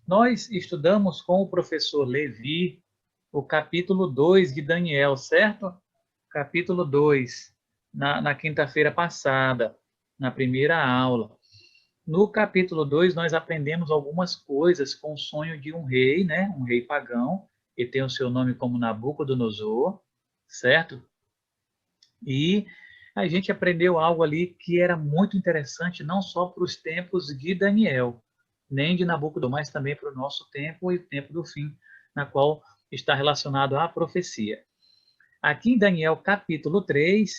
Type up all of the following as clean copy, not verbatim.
Nós estudamos com o professor Levi o capítulo 2 de Daniel, certo? Capítulo 2, na quinta-feira passada, na primeira aula. No capítulo 2, nós aprendemos algumas coisas com o sonho de um rei, né? Um rei pagão, que tem o seu nome como Nabucodonosor, certo? E a gente aprendeu algo ali que era muito interessante, não só para os tempos de Daniel, nem de Nabucodonosor, mas também para o nosso tempo e o tempo do fim, na qual está relacionado à profecia. Aqui em Daniel capítulo 3,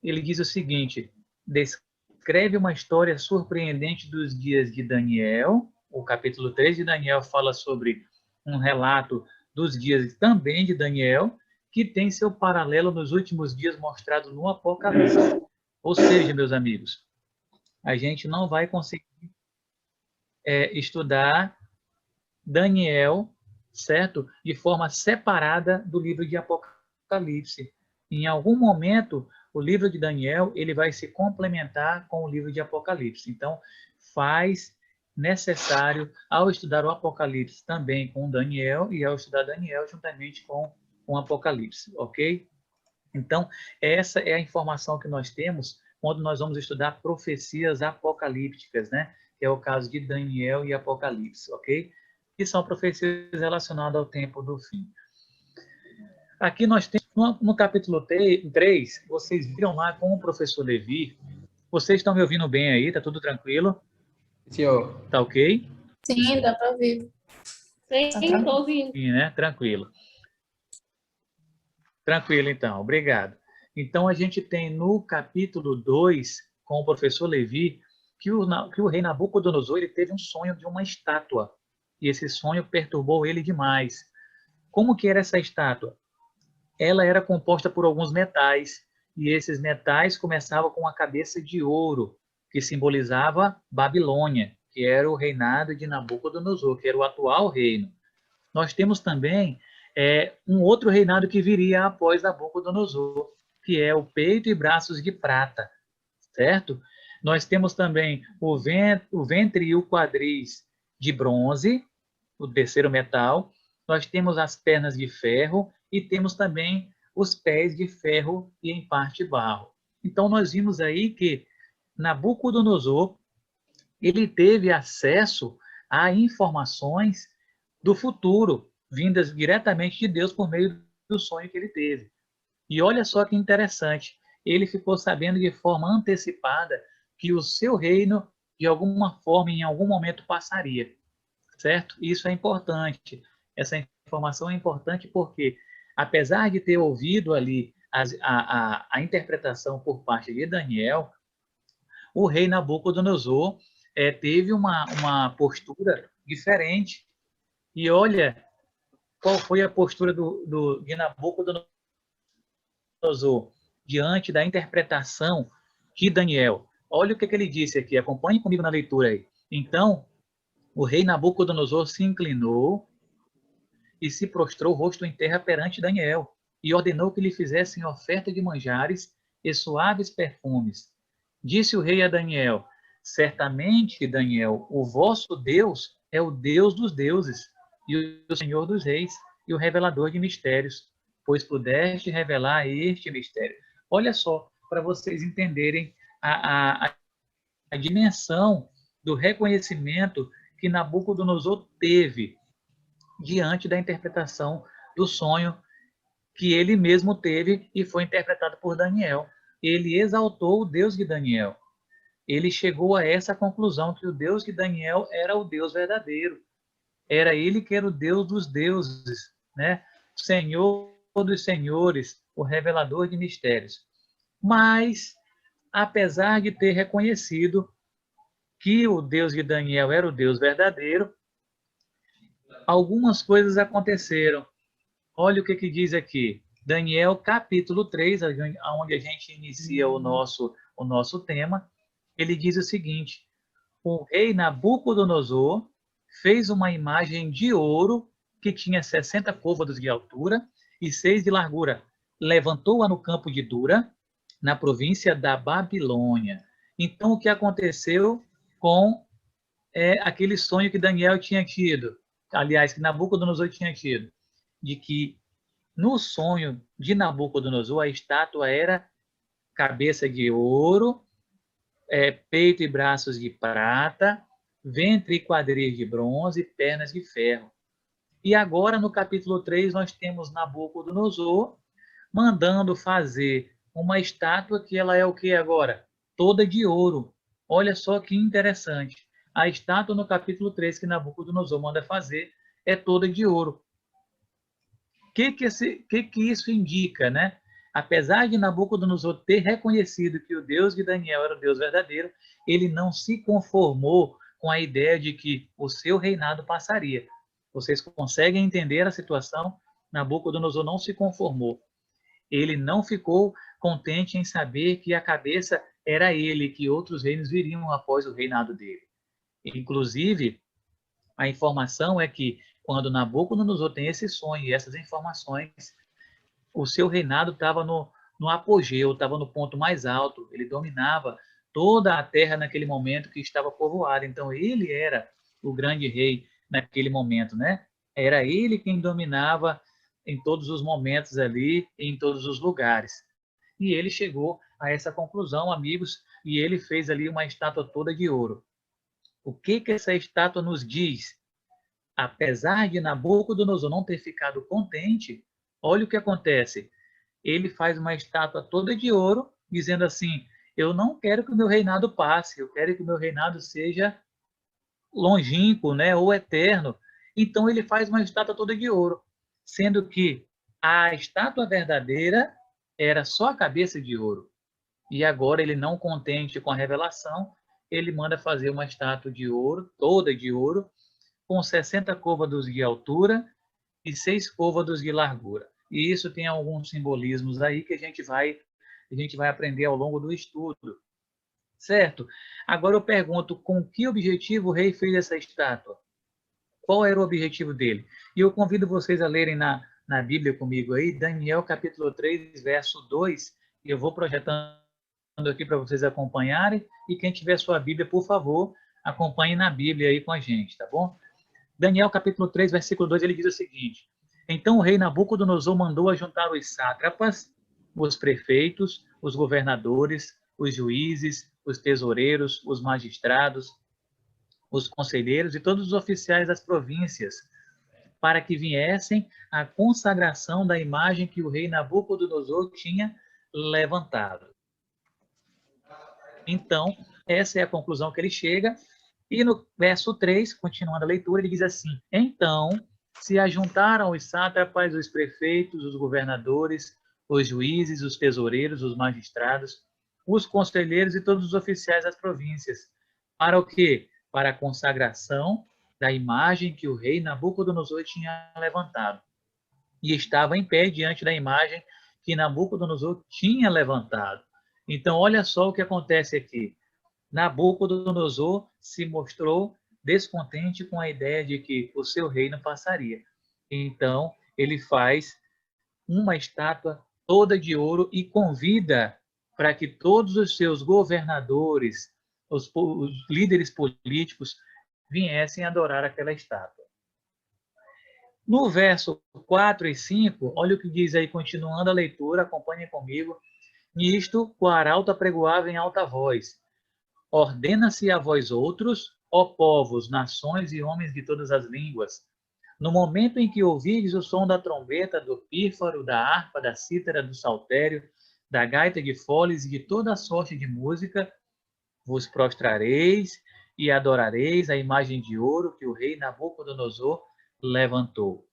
ele diz o seguinte: descreve uma história surpreendente dos dias de Daniel. O capítulo 3 de Daniel fala sobre um relato dos dias também de Daniel, que tem seu paralelo nos últimos dias mostrado no Apocalipse. Ou seja, meus amigos, a gente não vai conseguir estudar Daniel, certo? De forma separada do livro de Apocalipse. Em algum momento, o livro de Daniel ele vai se complementar com o livro de Apocalipse. Então, faz necessário, ao estudar o Apocalipse também com Daniel, e ao estudar Daniel juntamente com o Apocalipse, ok? Então, essa é a informação que nós temos quando nós vamos estudar profecias apocalípticas, né? Que é o caso de Daniel e Apocalipse, ok? Que são profecias relacionadas ao tempo do fim. Aqui nós temos, no capítulo 3, vocês viram lá com o professor Levi. Vocês estão me ouvindo bem aí? Tá tudo tranquilo? Senhor. Tá ok? Sim, dá para ouvir. Sim, estou ouvindo. Sim, né? Tranquilo. Tranquilo, então. Obrigado. Então, a gente tem no capítulo 2, com o professor Levi, que o rei Nabucodonosor ele teve um sonho de uma estátua. E esse sonho perturbou ele demais. Como que era essa estátua? Ela era composta por alguns metais. E esses metais começavam com a cabeça de ouro, que simbolizava Babilônia, que era o reinado de Nabucodonosor, que era o atual reino. Nós temos também um outro reinado que viria após Nabucodonosor, que é o peito e braços de prata, certo? Nós temos também o ventre e o quadris de bronze, o terceiro metal. Nós temos as pernas de ferro e temos também os pés de ferro e em parte barro. Então nós vimos aí que Nabucodonosor ele teve acesso a informações do futuro, vindas diretamente de Deus por meio do sonho que ele teve. E olha só que interessante, ele ficou sabendo de forma antecipada que o seu reino, de alguma forma, em algum momento passaria, certo? Isso é importante. Essa informação é importante porque, apesar de ter ouvido ali a interpretação por parte de Daniel, o rei Nabucodonosor teve uma postura diferente. E olha qual foi a postura de Nabucodonosor diante da interpretação de Daniel. Olha o que ele disse aqui, acompanhe comigo na leitura aí. Então, o rei Nabucodonosor se inclinou e se prostrou rosto em terra perante Daniel, e ordenou que lhe fizessem oferta de manjares e suaves perfumes. Disse o rei a Daniel: certamente, Daniel, o vosso Deus é o Deus dos deuses, e o Senhor dos reis, e o revelador de mistérios, pois pudeste revelar este mistério. Olha só, para vocês entenderem a dimensão do reconhecimento que Nabucodonosor teve diante da interpretação do sonho que ele mesmo teve e foi interpretado por Daniel. Ele exaltou o Deus de Daniel. Ele chegou a essa conclusão que o Deus de Daniel era o Deus verdadeiro. Era ele que era o Deus dos deuses, né? Senhor dos senhores, o revelador de mistérios. Mas, apesar de ter reconhecido que o Deus de Daniel era o Deus verdadeiro, algumas coisas aconteceram. Olha o que diz aqui. Daniel, capítulo 3, onde a gente inicia o nosso tema, ele diz o seguinte: o rei Nabucodonosor fez uma imagem de ouro que tinha 60 côvados de altura e 6 de largura. Levantou-a no campo de Dura, na província da Babilônia. Então, o que aconteceu com aquele sonho que Daniel tinha tido? aliás, que Nabucodonosor tinha tido, de que no sonho de Nabucodonosor a estátua era cabeça de ouro, peito e braços de prata, ventre e quadris de bronze e pernas de ferro. E agora, no capítulo 3, nós temos Nabucodonosor mandando fazer uma estátua que ela é o que agora? Toda de ouro. Olha só que interessante. A estátua no capítulo 3 que Nabucodonosor manda fazer é toda de ouro. O que isso indica, né? Apesar de Nabucodonosor ter reconhecido que o Deus de Daniel era o Deus verdadeiro, ele não se conformou com a ideia de que o seu reinado passaria. Vocês conseguem entender a situação? Nabucodonosor não se conformou. Ele não ficou contente em saber que a cabeça era ele, que outros reinos viriam após o reinado dele. Inclusive, a informação é que quando Nabucodonosor tem esse sonho e essas informações, o seu reinado estava no apogeu, estava no ponto mais alto. Ele dominava toda a terra naquele momento que estava povoada. Então, ele era o grande rei naquele momento, né? Era ele quem dominava em todos os momentos ali, em todos os lugares. E ele chegou a essa conclusão, amigos, e ele fez ali uma estátua toda de ouro. O que essa estátua nos diz? Apesar de Nabucodonosor não ter ficado contente, olha o que acontece. Ele faz uma estátua toda de ouro, dizendo assim: eu não quero que o meu reinado passe, eu quero que o meu reinado seja longínquo, né, ou eterno. Então ele faz uma estátua toda de ouro, sendo que a estátua verdadeira era só a cabeça de ouro. E agora ele, não contente com a revelação, ele manda fazer uma estátua de ouro, toda de ouro, com 60 côvados de altura e 6 côvados de largura. E isso tem alguns simbolismos aí que a gente vai aprender ao longo do estudo. Certo? Agora eu pergunto, com que objetivo o rei fez essa estátua? Qual era o objetivo dele? E eu convido vocês a lerem na Bíblia comigo aí, Daniel capítulo 3, verso 2, e eu vou projetando aqui para vocês acompanharem, e quem tiver sua Bíblia, por favor, acompanhe na Bíblia aí com a gente, tá bom? Daniel capítulo 3, versículo 2, ele diz o seguinte: então o rei Nabucodonosor mandou ajuntar os sátrapas, os prefeitos, os governadores, os juízes, os tesoureiros, os magistrados, os conselheiros e todos os oficiais das províncias, para que viessem à consagração da imagem que o rei Nabucodonosor tinha levantado. Então, essa é a conclusão que ele chega. E no verso 3, continuando a leitura, ele diz assim: então se ajuntaram os sátrapas, os prefeitos, os governadores, os juízes, os tesoureiros, os magistrados, os conselheiros e todos os oficiais das províncias. Para o quê? Para a consagração da imagem que o rei Nabucodonosor tinha levantado. E estava em pé diante da imagem que Nabucodonosor tinha levantado. Então, olha só o que acontece aqui. Nabucodonosor se mostrou descontente com a ideia de que o seu reino passaria. Então, ele faz uma estátua toda de ouro e convida para que todos os seus governadores, os líderes políticos, viessem adorar aquela estátua. No verso 4 e 5, olha o que diz aí, continuando a leitura, acompanhem comigo. Nisto, o arauto apregoava em alta voz: ordena-se a vós outros, ó povos, nações e homens de todas as línguas, no momento em que ouvirdes o som da trombeta, do pífaro, da harpa, da cítara, do saltério, da gaita de foles e de toda a sorte de música, vos prostrareis e adorareis a imagem de ouro que o rei Nabucodonosor levantou.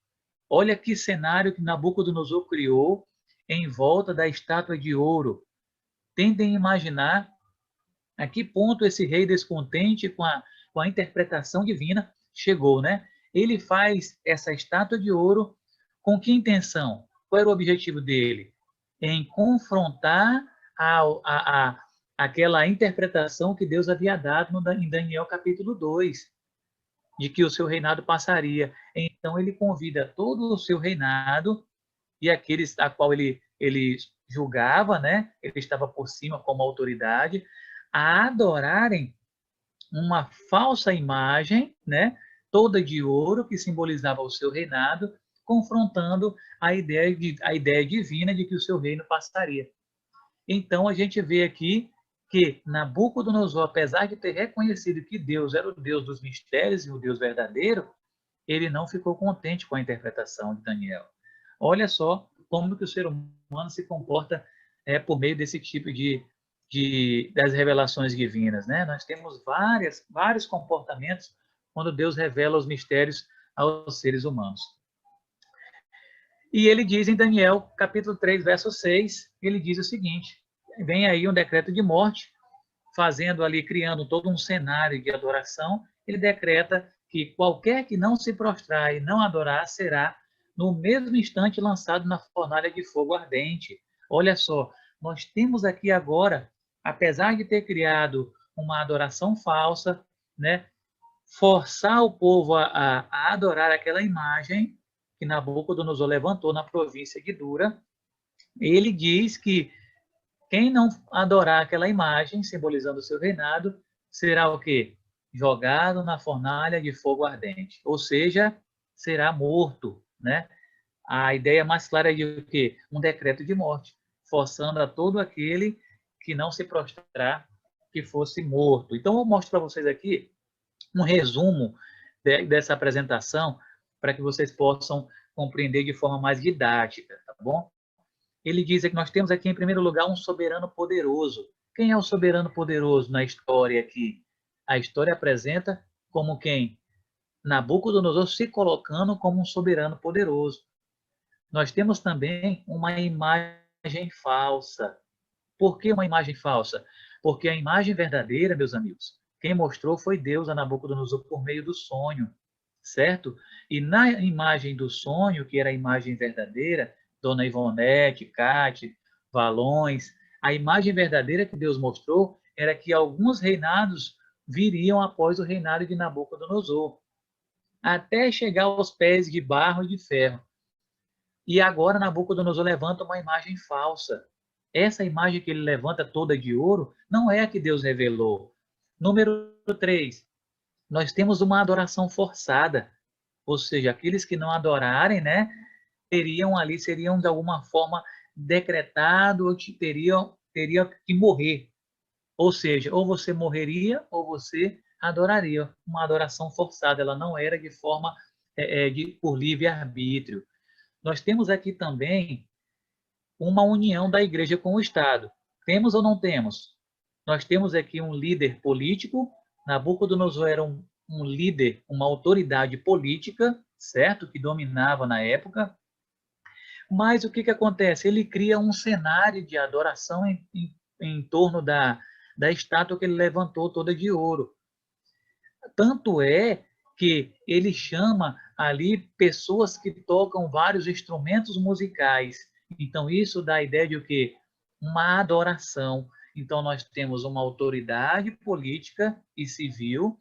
Olha que cenário que Nabucodonosor criou em volta da estátua de ouro. Tentem imaginar a que ponto esse rei descontente com a interpretação divina chegou, né? Ele faz essa estátua de ouro com que intenção? Qual era o objetivo dele? Em confrontar aquela interpretação que Deus havia dado em Daniel capítulo 2, de que o seu reinado passaria. Então ele convida todo o seu reinado e aqueles a qual ele julgava, né? Ele estava por cima como autoridade, a adorarem uma falsa imagem, né, toda de ouro, que simbolizava o seu reinado, confrontando a ideia divina de que o seu reino passaria. Então, a gente vê aqui que Nabucodonosor, apesar de ter reconhecido que Deus era o Deus dos mistérios e o Deus verdadeiro, ele não ficou contente com a interpretação de Daniel. Olha só como que o ser humano se comporta por meio desse tipo das revelações divinas, né? Nós temos vários comportamentos quando Deus revela os mistérios aos seres humanos. E ele diz em Daniel, capítulo 3, verso 6, ele diz o seguinte: vem aí um decreto de morte, criando todo um cenário de adoração. Ele decreta que qualquer que não se prostrar e não adorar será, no mesmo instante, lançado na fornalha de fogo ardente. Olha só, nós temos aqui agora, apesar de ter criado uma adoração falsa, né, forçar o povo a adorar aquela imagem que Nabucodonosor levantou na província de Dura, ele diz que quem não adorar aquela imagem, simbolizando o seu reinado, será o quê? Jogado na fornalha de fogo ardente. Ou seja, será morto, né? A ideia mais clara é de o quê? Um decreto de morte, forçando a todo aquele que não se prostrar que fosse morto. Então, eu mostro para vocês aqui um resumo dessa apresentação para que vocês possam compreender de forma mais didática, tá bom? Ele diz que nós temos aqui, em primeiro lugar, um soberano poderoso. Quem é o soberano poderoso na história aqui? A história apresenta como quem? Nabucodonosor se colocando como um soberano poderoso. Nós temos também uma imagem falsa. Por que uma imagem falsa? Porque a imagem verdadeira, meus amigos, quem mostrou foi Deus a Nabucodonosor por meio do sonho, certo? E na imagem do sonho, que era a imagem verdadeira, Dona Ivonete, Cátia, Valões, a imagem verdadeira que Deus mostrou era que alguns reinados viriam após o reinado de Nabucodonosor, até chegar aos pés de barro e de ferro. E agora Nabucodonosor levanta uma imagem falsa. Essa imagem que ele levanta toda de ouro não é a que Deus revelou. Número 3, nós temos uma adoração forçada. Ou seja, aqueles que não adorarem, né, seriam de alguma forma decretados, ou teriam que morrer. Ou seja, ou você morreria ou você adoraria. Uma adoração forçada, ela não era de forma por livre-arbítrio. Nós temos aqui também uma união da igreja com o Estado. Temos ou não temos? Nós temos aqui um líder político. Nabucodonosor era um líder, uma autoridade política, certo? Que dominava na época. Mas o que acontece? Ele cria um cenário de adoração em torno da estátua que ele levantou toda de ouro. Tanto é que ele chama ali pessoas que tocam vários instrumentos musicais. Então, isso dá a ideia de o quê? Uma adoração. Então, nós temos uma autoridade política e civil,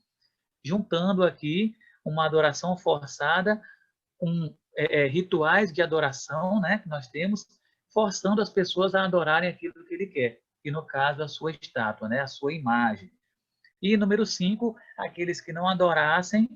juntando aqui uma adoração forçada com rituais de adoração, né, que nós temos, forçando as pessoas a adorarem aquilo que ele quer, que no caso a sua estátua, né, a sua imagem. E número 5, aqueles que não adorassem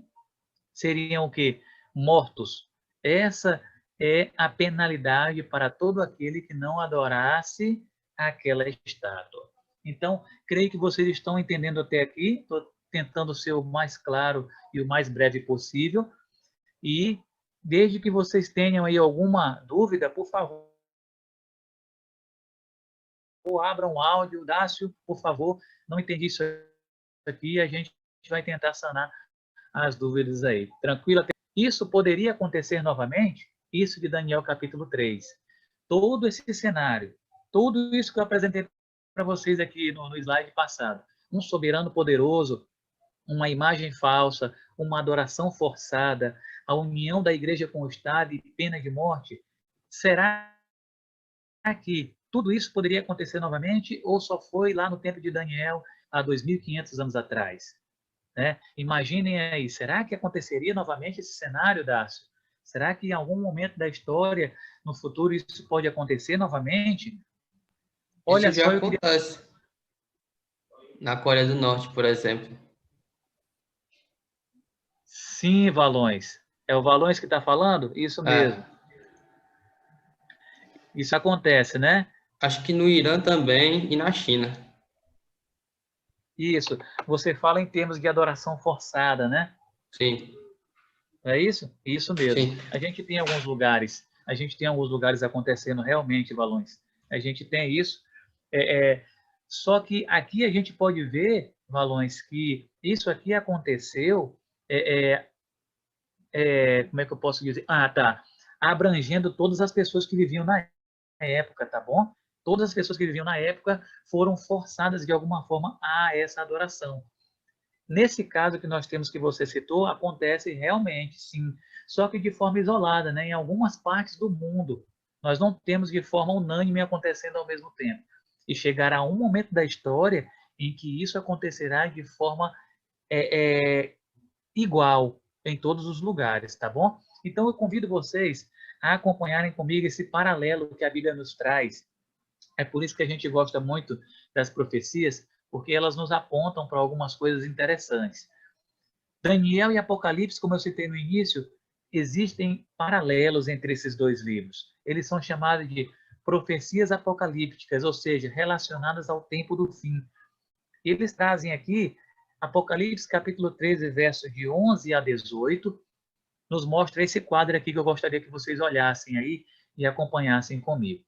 seriam o quê? Mortos. Essa é a penalidade para todo aquele que não adorasse aquela estátua. Então, creio que vocês estão entendendo até aqui. Estou tentando ser o mais claro e o mais breve possível. E, desde que vocês tenham aí alguma dúvida, por favor, abram o áudio. Dácio, por favor, não entendi isso aqui, a gente vai tentar sanar as dúvidas aí. Tranquilo? Isso poderia acontecer novamente? Isso de Daniel capítulo 3. Todo esse cenário, tudo isso que eu apresentei para vocês aqui no slide passado. Um soberano poderoso, uma imagem falsa, uma adoração forçada, a união da igreja com o Estado e pena de morte. Será que tudo isso poderia acontecer novamente ou só foi lá no tempo de Daniel, há 2.500 anos atrás? Né? Imaginem aí, será que aconteceria novamente esse cenário, Dácio? Será que em algum momento da história, no futuro, isso pode acontecer novamente? Olha isso já só, acontece na Coreia do Norte, por exemplo. Sim, Valões. É o Valões que está falando? Isso mesmo. Isso acontece, né? Acho que no Irã também e na China. Isso. Você fala em termos de adoração forçada, né? Sim. É isso? Isso mesmo. Sim. A gente tem alguns lugares acontecendo realmente, Valões. A gente tem isso. Só que aqui a gente pode ver, Valões, que isso aqui aconteceu, como é que eu posso dizer? Ah, tá. Abrangendo todas as pessoas que viviam na época, tá bom? Todas as pessoas que viviam na época foram forçadas de alguma forma a essa adoração. Nesse caso que nós temos que você citou, acontece realmente, sim, só que de forma isolada, né? Em algumas partes do mundo. Nós não temos de forma unânime acontecendo ao mesmo tempo. E chegará um momento da história em que isso acontecerá de forma igual em todos os lugares, tá bom? Então eu convido vocês a acompanharem comigo esse paralelo que a Bíblia nos traz. É por isso que a gente gosta muito das profecias, porque elas nos apontam para algumas coisas interessantes. Daniel e Apocalipse, como eu citei no início, existem paralelos entre esses dois livros. Eles são chamados de profecias apocalípticas, ou seja, relacionadas ao tempo do fim. Eles trazem aqui Apocalipse capítulo 13, versos de 11 a 18, nos mostra esse quadro aqui que eu gostaria que vocês olhassem aí e acompanhassem comigo.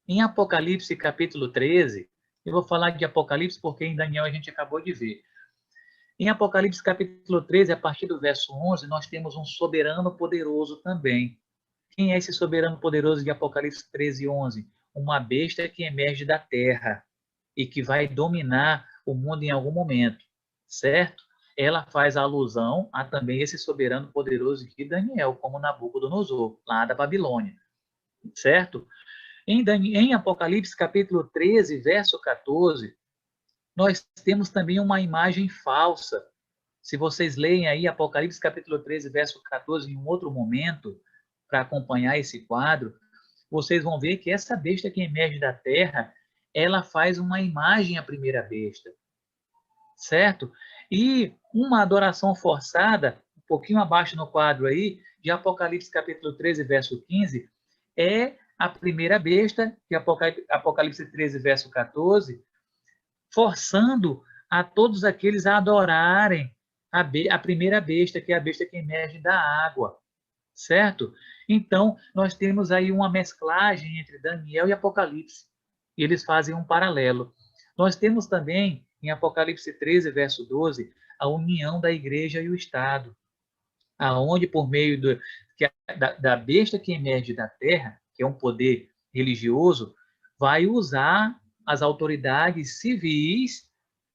Em Apocalipse capítulo 13, eu vou falar de Apocalipse porque em Daniel a gente acabou de ver. Em Apocalipse capítulo 13, a partir do verso 11, nós temos um soberano poderoso também. Quem é esse soberano poderoso de Apocalipse 13, 11? Uma besta que emerge da terra e que vai dominar o mundo em algum momento, certo? Ela faz alusão a também esse soberano poderoso de Daniel, como Nabucodonosor, lá da Babilônia, certo? Em Apocalipse capítulo 13, verso 14, nós temos também uma imagem falsa. Se vocês leem aí Apocalipse capítulo 13, verso 14, em um outro momento, para acompanhar esse quadro, vocês vão ver que essa besta que emerge da terra, ela faz uma imagem à primeira besta, certo? E uma adoração forçada, um pouquinho abaixo no quadro aí, de Apocalipse capítulo 13, verso 15, é a primeira besta, que é Apocalipse 13, verso 14, forçando a todos aqueles a adorarem a primeira besta, que é a besta que emerge da água, certo? Então, nós temos aí uma mesclagem entre Daniel e Apocalipse. E eles fazem um paralelo. Nós temos também, em Apocalipse 13, verso 12, a união da igreja e o Estado, aonde por meio da besta que emerge da terra, que é um poder religioso, vai usar as autoridades civis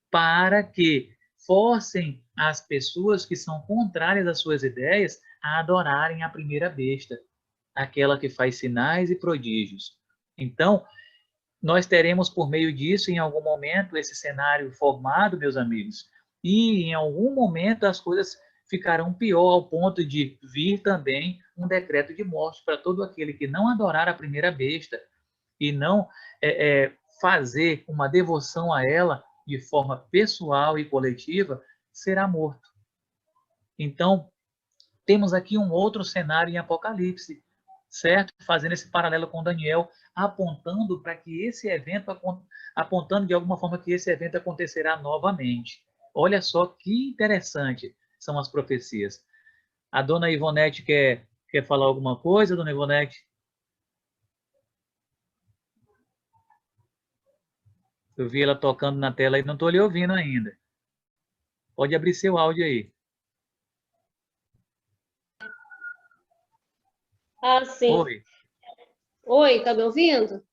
para que forcem as pessoas que são contrárias às suas ideias a adorarem a primeira besta, aquela que faz sinais e prodígios. Então, nós teremos por meio disso, em algum momento, esse cenário formado, meus amigos, e em algum momento as coisas ficarão pior ao ponto de vir também um decreto de morte para todo aquele que não adorar a primeira besta e não fazer uma devoção a ela de forma pessoal e coletiva, será morto. Então, temos aqui um outro cenário em Apocalipse, certo? Fazendo esse paralelo com Daniel, apontando para que esse evento, apontando de alguma forma que esse evento acontecerá novamente. Olha só que interessante são as profecias. A dona Ivonete quer falar alguma coisa, dona Ivonete? Eu vi ela tocando na tela e não estou lhe ouvindo ainda. Pode abrir seu áudio aí. Ah, sim. Oi. Oi, tá me ouvindo?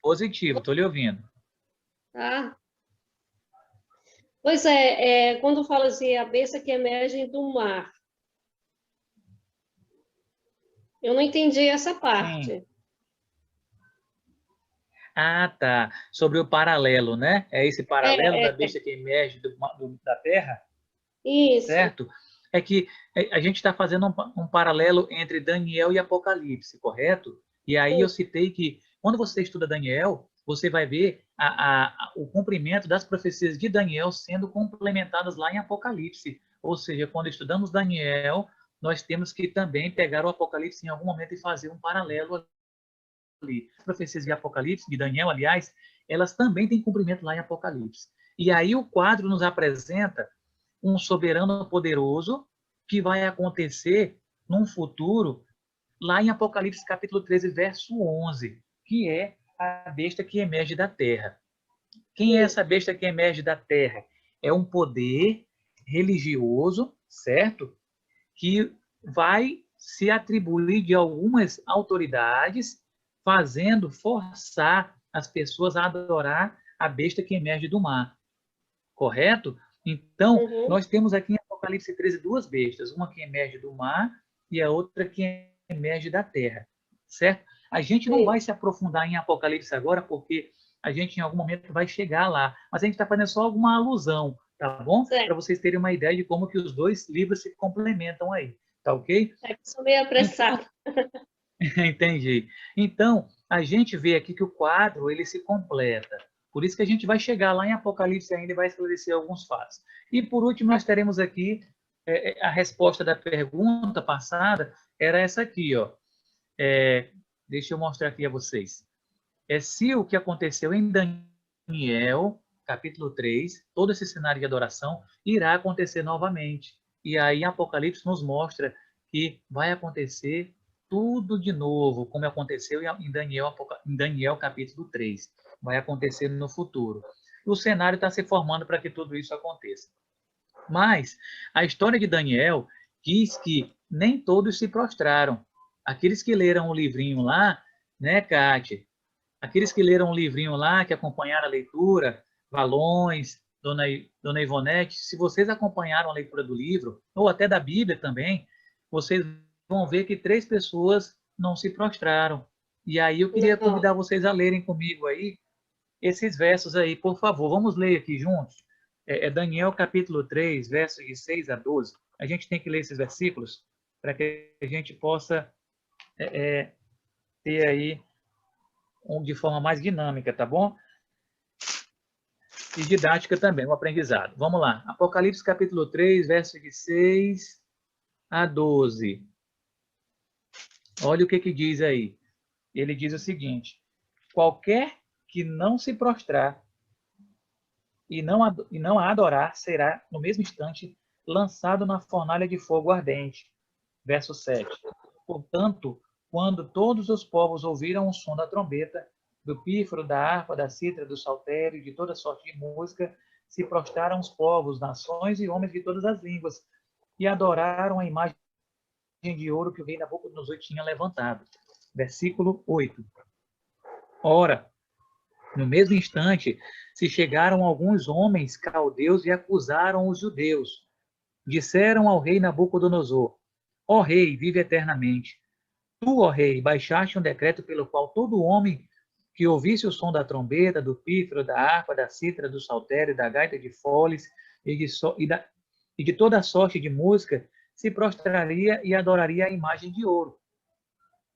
Positivo, estou lhe ouvindo. Tá. Pois quando fala assim, a besta que emerge do mar, eu não entendi essa parte. Sim. Ah, tá. Sobre o paralelo, né? É esse paralelo da besta que emerge da terra? Isso. Certo? É que a gente está fazendo um paralelo entre Daniel e Apocalipse, correto? E aí eu citei que, quando você estuda Daniel, você vai ver o cumprimento das profecias de Daniel sendo complementadas lá em Apocalipse. Ou seja, quando estudamos Daniel, nós temos que também pegar o Apocalipse em algum momento e fazer um paralelo ali. As profecias de Apocalipse, de Daniel, aliás, elas também têm cumprimento lá em Apocalipse. E aí o quadro nos apresenta um soberano poderoso que vai acontecer num futuro, lá em Apocalipse capítulo 13, verso 11, que é a besta que emerge da terra. Quem é essa besta que emerge da terra? É um poder religioso, certo? Que vai se atribuir de algumas autoridades, fazendo forçar as pessoas a adorar a besta que emerge do mar. Correto? Então, nós temos aqui em Apocalipse 13 duas bestas, uma que emerge do mar e a outra que emerge da terra, certo? A gente não vai se aprofundar em Apocalipse agora, porque a gente em algum momento vai chegar lá, mas a gente está fazendo só alguma alusão, tá bom? Para vocês terem uma ideia de como que os dois livros se complementam aí, tá ok? É que sou meio apressado. Entendi. Então, a gente vê aqui que o quadro ele se completa. Por isso que a gente vai chegar lá em Apocalipse ainda e vai esclarecer alguns fatos. E por último, nós teremos aqui a resposta da pergunta passada, era essa aqui, ó. Deixa eu mostrar aqui a vocês. Se o que aconteceu em Daniel, capítulo 3, todo esse cenário de adoração, irá acontecer novamente. E aí Apocalipse nos mostra que vai acontecer tudo de novo, como aconteceu em Daniel capítulo 3. Vai acontecer no futuro. O cenário está se formando para que tudo isso aconteça. Mas a história de Daniel diz que nem todos se prostraram. Aqueles que leram o livrinho lá, né, Kátia? Aqueles que leram o livrinho lá, que acompanharam a leitura, Valões, Dona Ivonete, se vocês acompanharam a leitura do livro, ou até da Bíblia também, vocês vão ver que 3 pessoas não se prostraram. E aí eu queria convidar vocês a lerem comigo aí esses versos aí, por favor. Vamos ler aqui juntos. Daniel capítulo 3, versos de 6 a 12. A gente tem que ler esses versículos para que a gente possa ter aí de forma mais dinâmica, tá bom? E didática também, o aprendizado. Vamos lá. Apocalipse capítulo 3, versos de 6 a 12. Olha o que diz aí. Ele diz o seguinte: qualquer que não se prostrar e não a adorar será, no mesmo instante, lançado na fornalha de fogo ardente. Verso 7. Portanto, quando todos os povos ouviram o som da trombeta, do pífaro, da harpa, da cítara, do saltério, de toda sorte de música, se prostraram os povos, nações e homens de todas as línguas, e adoraram a imagem de ouro que o rei Nabucodonosor tinha levantado. Versículo 8. Ora, no mesmo instante, se chegaram alguns homens caldeus e acusaram os judeus. Disseram ao rei Nabucodonosor: ó rei, vive eternamente. Tu, ó rei, baixaste um decreto pelo qual todo homem que ouvisse o som da trombeta, do pífaro, da harpa, da cítara, do saltério, da gaita de foles e de toda sorte de música se prostraria e adoraria a imagem de ouro.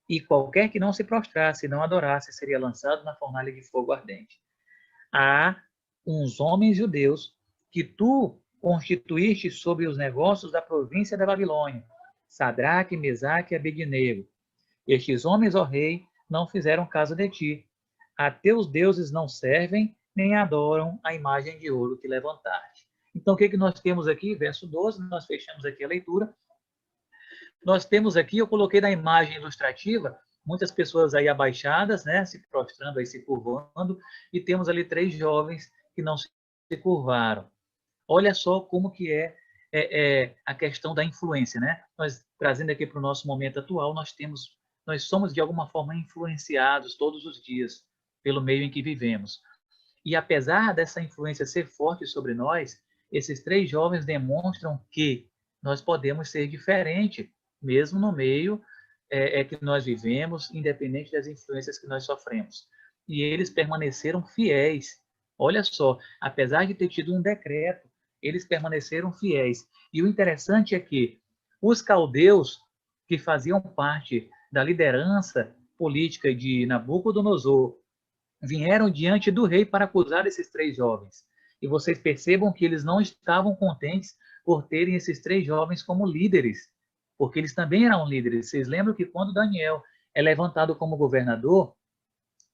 E qualquer que não se prostrasse e não adorasse seria lançado na fornalha de fogo ardente. Há uns homens judeus que tu constituíste sobre os negócios da província da Babilônia, Sadraque, Mesaque e Abednego. Estes homens, ó rei, não fizeram caso de ti. A teus deuses não servem, nem adoram a imagem de ouro que levantaste. Então, o que nós temos aqui? Verso 12, nós fechamos aqui a leitura. Nós temos aqui, eu coloquei na imagem ilustrativa, muitas pessoas aí abaixadas, né, se prostrando, aí se curvando, e temos ali 3 jovens que não se curvaram. Olha só como que é a questão da influência, né? Nós, trazendo aqui para o nosso momento atual, nós somos de alguma forma influenciados todos os dias pelo meio em que vivemos. E apesar dessa influência ser forte sobre nós, esses 3 jovens demonstram que nós podemos ser diferentes, mesmo no meio que nós vivemos, independente das influências que nós sofremos. E eles permaneceram fiéis. Olha só, apesar de ter tido um decreto, eles permaneceram fiéis. E o interessante é que os caldeus, que faziam parte da liderança política de Nabucodonosor, vieram diante do rei para acusar esses 3 jovens. E vocês percebam que eles não estavam contentes por terem esses 3 jovens como líderes, porque eles também eram líderes. Vocês lembram que quando Daniel é levantado como governador,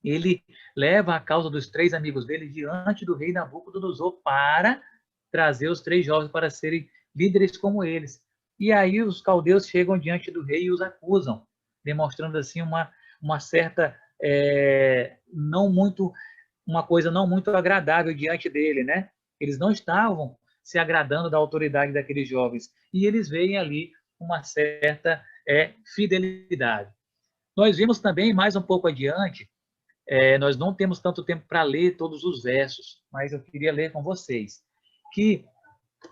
ele leva a causa dos 3 amigos dele diante do rei Nabucodonosor para trazer os 3 jovens para serem líderes como eles. E aí os caldeus chegam diante do rei e os acusam, demonstrando assim uma certa não muito uma coisa não muito agradável diante dele, né? Eles não estavam se agradando da autoridade daqueles jovens e eles veem ali uma certa fidelidade. Nós vimos também mais um pouco adiante, nós não temos tanto tempo para ler todos os versos, mas eu queria ler com vocês que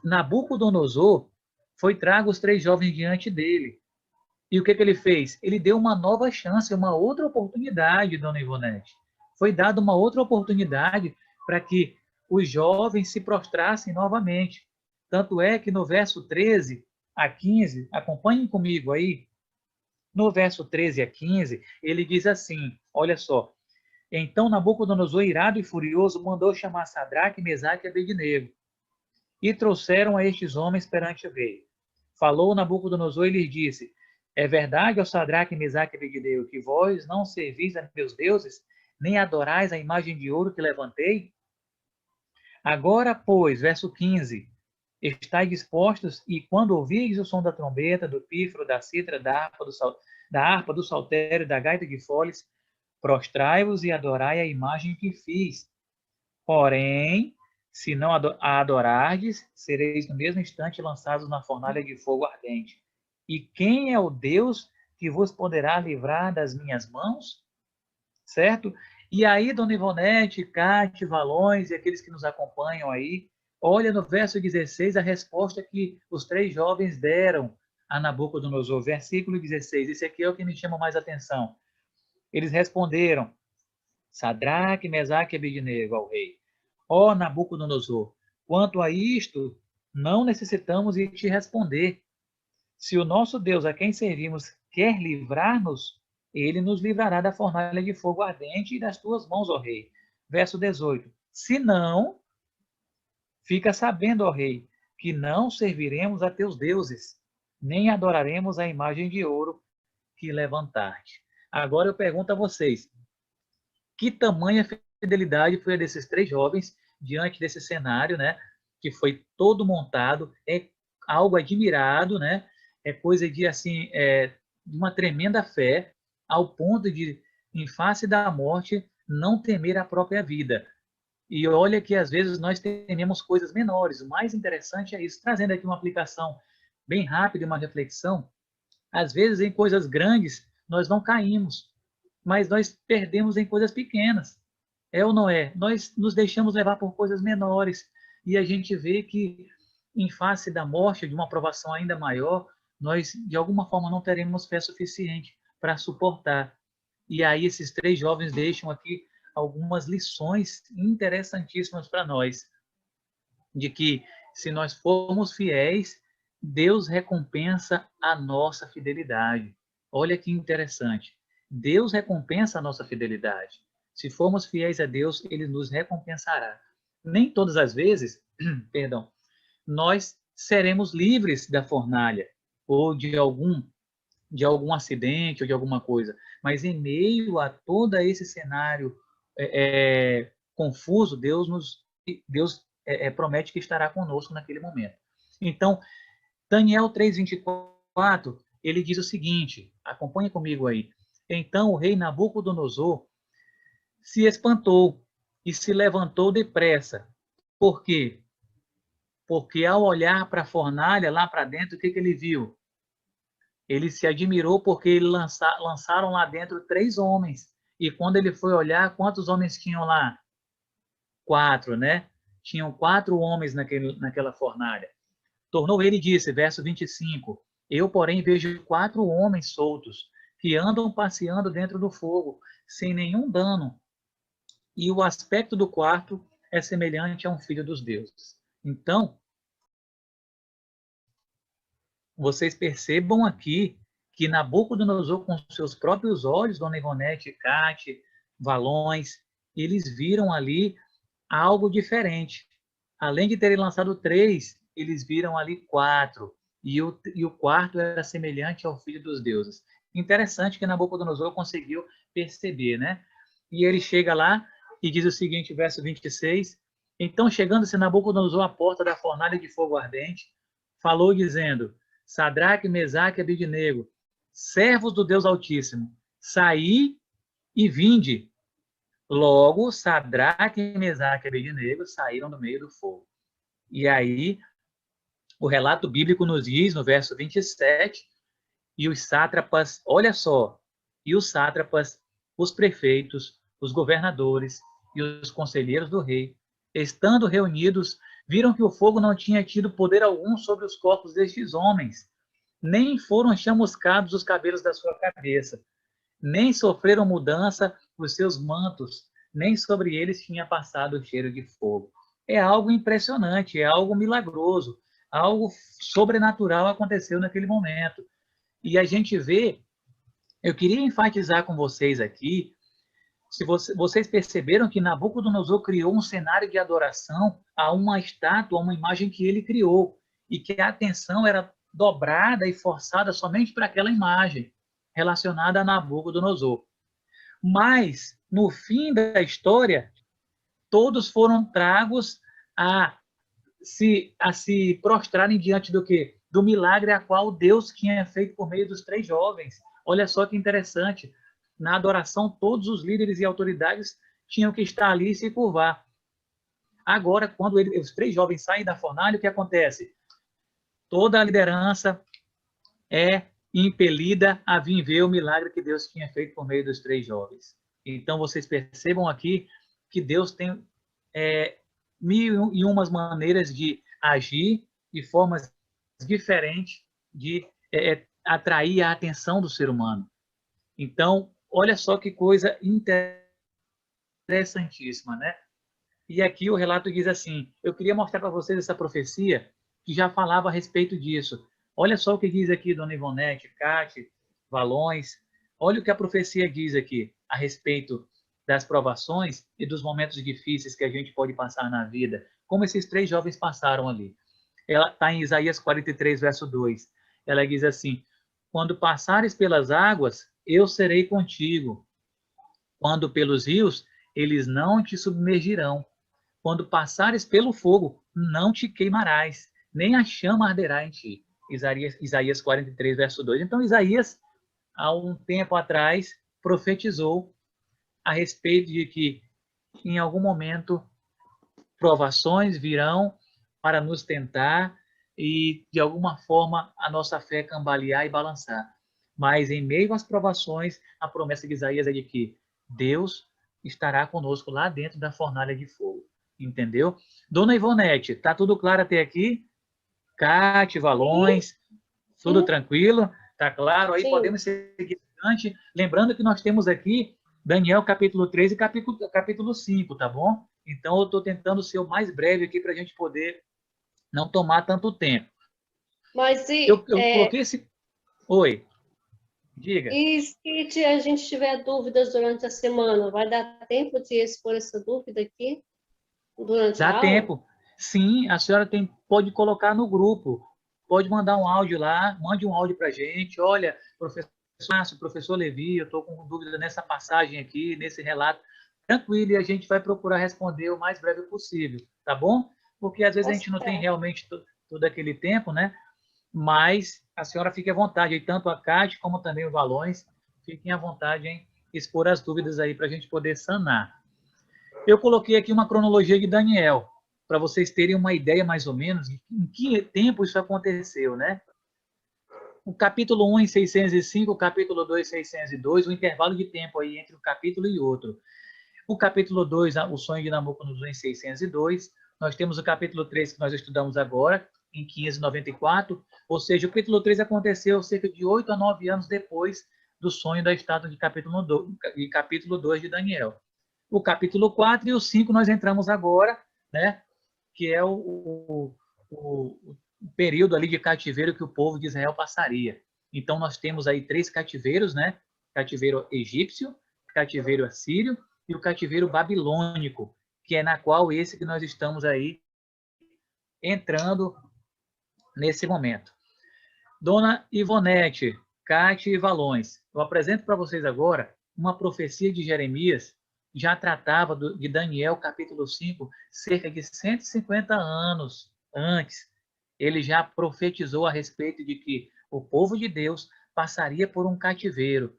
Nabucodonosor foi trago os 3 jovens diante dele. E o que ele fez? Ele deu uma nova chance, uma outra oportunidade, dona Ivonete. Foi dada uma outra oportunidade para que os jovens se prostrassem novamente. Tanto é que no verso 13 a 15, acompanhem comigo aí, no verso 13 a 15, ele diz assim, olha só, então Nabucodonosor, irado e furioso, mandou chamar Sadraque, Mesaque e Abednego, e trouxeram a estes homens perante o rei. Falou Nabucodonosor e lhes disse, é verdade, ó Sadraque, Mesaque e Abednego, que vós não servis a meus deuses, nem adorais a imagem de ouro que levantei? Agora, pois, verso 15, estáis dispostos, e quando ouvirdes o som da trombeta, do pífaro, da cítara, da harpa, do saltério, da gaita de foles, prostrai-vos e adorai a imagem que fiz. Porém, se não a adorardes, sereis no mesmo instante lançados na fornalha de fogo ardente. E quem é o Deus que vos poderá livrar das minhas mãos? Certo? E aí, dona Ivonete, Cátia, Valões e aqueles que nos acompanham aí, olha no verso 16 a resposta que os 3 jovens deram a Nabucodonosor. Versículo 16, esse aqui é o que me chama mais atenção. Eles responderam, Sadraque, Mesaque e Abednego ao rei, ó Nabucodonosor, quanto a isto, não necessitamos ir te responder. Se o nosso Deus a quem servimos quer livrar-nos, ele nos livrará da fornalha de fogo ardente e das tuas mãos, ó rei. Verso 18. Se não, fica sabendo, ó rei, que não serviremos a teus deuses, nem adoraremos a imagem de ouro que levantaste. Agora eu pergunto a vocês, que tamanha fidelidade foi a desses 3 jovens diante desse cenário, né? Que foi todo montado, é algo admirado, né? É coisa de assim, de uma tremenda fé, ao ponto de, em face da morte, não temer a própria vida. E olha que às vezes nós tememos coisas menores. O mais interessante é isso. Trazendo aqui uma aplicação bem rápida, uma reflexão. Às vezes em coisas grandes nós não caímos, mas nós perdemos em coisas pequenas. É ou não é? Nós nos deixamos levar por coisas menores e a gente vê que, em face da morte, de uma provação ainda maior, nós, de alguma forma, não teremos fé suficiente para suportar. E aí esses 3 jovens deixam aqui algumas lições interessantíssimas para nós, de que, se nós formos fiéis, Deus recompensa a nossa fidelidade. Olha que interessante. Deus recompensa a nossa fidelidade. Se formos fiéis a Deus, ele nos recompensará. Nem todas as vezes, perdão, nós seremos livres da fornalha ou de algum acidente ou de alguma coisa. Mas em meio a todo esse cenário confuso, Deus promete que estará conosco naquele momento. Então, Daniel 3:24, ele diz o seguinte, acompanhe comigo aí. Então o rei Nabucodonosor se espantou e se levantou depressa. Por quê? Porque ao olhar para a fornalha, lá para dentro, o que ele viu? Ele se admirou porque lançaram lá dentro 3 homens. E quando ele foi olhar, quantos homens tinham lá? 4, né? Tinham 4 homens naquela fornalha. Tornou ele e disse, verso 25, eu, porém, vejo 4 homens soltos, que andam passeando dentro do fogo, sem nenhum dano. E o aspecto do quarto é semelhante a um filho dos deuses. Então, vocês percebam aqui que Nabucodonosor, com seus próprios olhos, Dona Ivonete, Cátia, Valões, eles viram ali algo diferente. Além de terem lançado 3, eles viram ali 4. E o quarto era semelhante ao Filho dos Deuses. Interessante que Nabucodonosor conseguiu perceber, né? E ele chega lá e diz o seguinte, verso 26, então, chegando-se Nabucodonosor à porta da fornalha de fogo ardente, falou dizendo, Sadraque, Mesaque e Abednego, servos do Deus Altíssimo, saí e vinde. Logo, Sadraque, Mesaque e Abednego saíram do meio do fogo. E aí, o relato bíblico nos diz, no verso 27, e os sátrapas, olha só, e os sátrapas, os prefeitos, os governadores e os conselheiros do rei, estando reunidos, viram que o fogo não tinha tido poder algum sobre os corpos destes homens, nem foram chamuscados os cabelos da sua cabeça, nem sofreram mudança os seus mantos, nem sobre eles tinha passado o cheiro de fogo. É algo impressionante, é algo milagroso, algo sobrenatural aconteceu naquele momento. E a gente vê, eu queria enfatizar com vocês aqui, se vocês perceberam que Nabucodonosor criou um cenário de adoração a uma estátua, a uma imagem que ele criou, e que a atenção era dobrada e forçada somente para aquela imagem relacionada a Nabucodonosor. Mas, no fim da história, todos foram tragos a se prostrarem diante do quê? Do milagre a qual Deus tinha feito por meio dos 3 jovens. Olha só que interessante. Na adoração, todos os líderes e autoridades tinham que estar ali e se curvar. Agora, quando os 3 jovens saem da fornalha, o que acontece? Toda a liderança é impelida a vir ver o milagre que Deus tinha feito por meio dos 3 jovens. Então, vocês percebam aqui que Deus tem mil e umas maneiras de agir, de formas diferentes, de atrair a atenção do ser humano. Então, olha só que coisa interessantíssima, né? E aqui o relato diz assim, eu queria mostrar para vocês essa profecia que já falava a respeito disso. Olha só o que diz aqui Dona Ivonete, Cate, Valões. Olha o que a profecia diz aqui a respeito das provações e dos momentos difíceis que a gente pode passar na vida, como esses 3 jovens passaram ali. Ela está em Isaías 43, verso 2. Ela diz assim, quando passares pelas águas, eu serei contigo. Quando pelos rios, eles não te submergirão. Quando passares pelo fogo, não te queimarás, nem a chama arderá em ti. Isaías 43, verso 2. Então, Isaías, há um tempo atrás, profetizou a respeito de que, em algum momento, provações virão para nos tentar e, de alguma forma, a nossa fé cambalear e balançar. Mas, em meio às provações, a promessa de Isaías é de que Deus estará conosco lá dentro da fornalha de fogo. Entendeu? Dona Ivonete, tá tudo claro até aqui? Cate, Valões, tudo tranquilo? Tá claro? Aí Sim. podemos seguir adiante. Lembrando que nós temos aqui Daniel capítulo 3 e capítulo 5, tá bom? Então eu estou tentando ser o mais breve aqui para a gente poder não tomar tanto tempo. Mas Eu coloquei esse... Oi, diga. E se a gente tiver dúvidas durante a semana, vai dar tempo de expor essa dúvida aqui? Durante a Dá aula? tempo. Sim, a senhora pode colocar no grupo. Pode mandar um áudio lá, mande um áudio para a gente. Olha, professor Márcio, professor Levi, eu estou com dúvida nessa passagem aqui, nesse relato. Tranquilo, e a gente vai procurar responder o mais breve possível, tá bom? Porque às vezes a gente não tem realmente todo aquele tempo, né? Mas a senhora fique à vontade, aí, tanto a Cátia como também os Valões, fiquem à vontade em expor as dúvidas aí para a gente poder sanar. Eu coloquei aqui uma cronologia de Daniel, para vocês terem uma ideia mais ou menos de em que tempo isso aconteceu, né? O capítulo 1 em 605, o capítulo 2 em 602, o intervalo de tempo aí entre um capítulo e outro. O capítulo 2, o sonho de Nabucodonosor em 602, nós temos o capítulo 3 que nós estudamos agora, em 594, ou seja, o capítulo 3 aconteceu cerca de 8 a 9 anos depois do sonho da estátua de capítulo 2 de Daniel. O capítulo 4 e o 5 nós entramos agora, né, que é o período ali de cativeiro que o povo de Israel passaria. Então, nós temos aí 3 cativeiros, né? Cativeiro egípcio, cativeiro assírio e o cativeiro babilônico, que é na qual esse que nós estamos aí entrando nesse momento. Dona Ivonete, Cátia e Valões, eu apresento para vocês agora uma profecia de Jeremias, já tratava de Daniel, capítulo 5, cerca de 150 anos antes. Ele já profetizou a respeito de que o povo de Deus passaria por um cativeiro,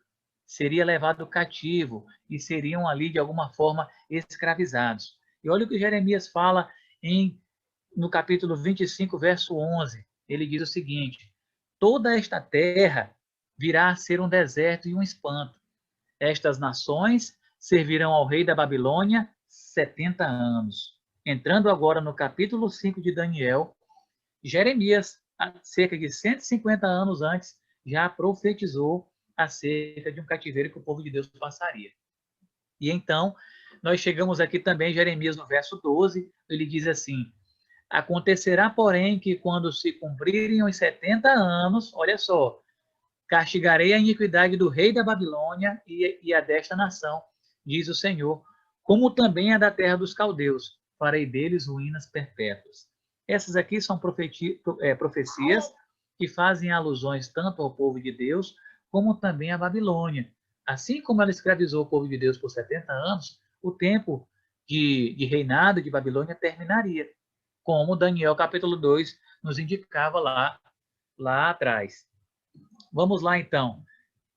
seria levado cativo e seriam ali, de alguma forma, escravizados. E olha o que Jeremias fala no capítulo 25, verso 11. Ele diz o seguinte: toda esta terra virá a ser um deserto e um espanto. Estas nações servirão ao rei da Babilônia 70 anos. Entrando agora no capítulo 5 de Daniel, Jeremias, cerca de 150 anos antes, já profetizou acerca de um cativeiro que o povo de Deus passaria. E então, nós chegamos aqui também, Jeremias, no verso 12, ele diz assim: acontecerá, porém, que quando se cumprirem os 70 anos, olha só, castigarei a iniquidade do rei da Babilônia e a desta nação, diz o Senhor, como também a da terra dos caldeus, farei deles ruínas perpétuas. Essas aqui são profecias que fazem alusões tanto ao povo de Deus, como também à Babilônia. Assim como ela escravizou o povo de Deus por 70 anos, o tempo de reinado de Babilônia terminaria, como Daniel capítulo 2 nos indicava lá atrás. Vamos lá, então.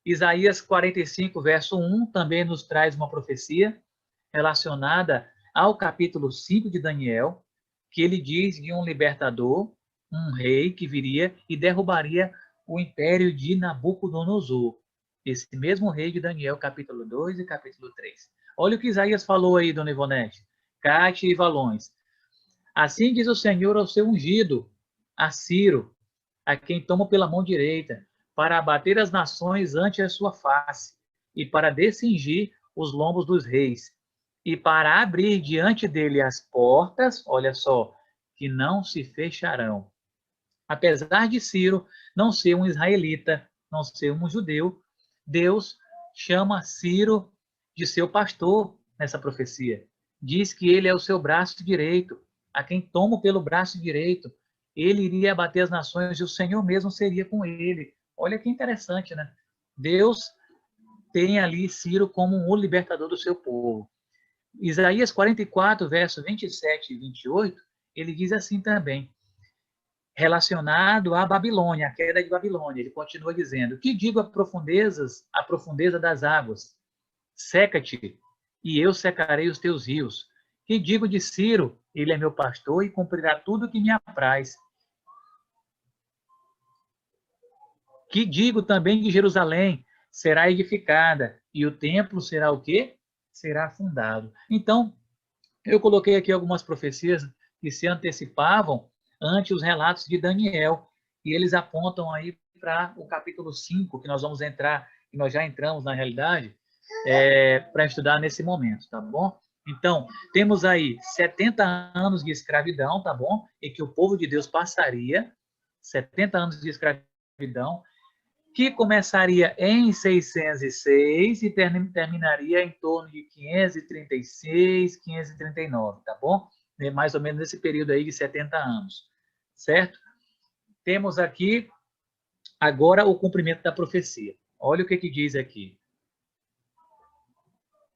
Isaías 45, verso 1, também nos traz uma profecia relacionada ao capítulo 5 de Daniel, que ele diz de um libertador, um rei que viria e derrubaria o império de Nabucodonosor. Esse mesmo rei de Daniel, capítulo 2 e capítulo 3. Olha o que Isaías falou aí, dona Ivonete. Cátia e Valões. Assim diz o Senhor ao seu ungido, a Ciro, a quem tomo pela mão direita, para abater as nações ante a sua face, e para descingir os lombos dos reis, e para abrir diante dele as portas, olha só, que não se fecharão. Apesar de Ciro não ser um israelita, não ser um judeu, Deus chama Ciro de seu pastor nessa profecia. Diz que ele é o seu braço direito, a quem tomo pelo braço direito. Ele iria abater as nações e o Senhor mesmo seria com ele. Olha que interessante, né? Deus tem ali Ciro como o libertador do seu povo. Isaías 44, verso 27 e 28, ele diz assim também, relacionado à Babilônia, a queda de Babilônia. Ele continua dizendo: que digo a profundeza das águas? Seca-te, e eu secarei os teus rios. Que digo de Ciro? Ele é meu pastor e cumprirá tudo o que me apraz. Que digo também de Jerusalém? Será edificada, e o templo será o quê? Será fundado. Então, eu coloquei aqui algumas profecias que se antecipavam ante os relatos de Daniel, e eles apontam aí para o capítulo 5, que nós vamos entrar, que nós já entramos na realidade, para estudar nesse momento, tá bom? Então, temos aí 70 anos de escravidão, tá bom? E que o povo de Deus passaria 70 anos de escravidão, que começaria em 606 e terminaria em torno de 536, 539, tá bom? Mais ou menos nesse período aí de 70 anos, certo? Temos aqui agora o cumprimento da profecia. Olha o que diz aqui.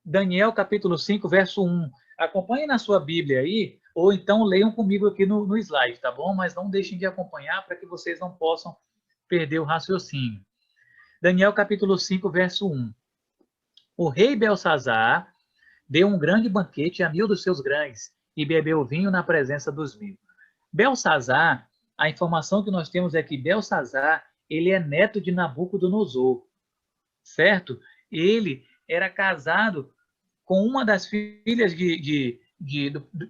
Daniel, capítulo 5, verso 1. Acompanhem na sua Bíblia aí, ou então leiam comigo aqui no slide, tá bom? Mas não deixem de acompanhar para que vocês não possam perder o raciocínio. Daniel, capítulo 5, verso 1. O rei Belsazar deu um grande banquete a 1000 dos seus grandes e bebeu vinho na presença dos 1000. Belsazar, a informação que nós temos é que Belsazar, ele é neto de Nabucodonosor, certo? Ele era casado com uma das filhas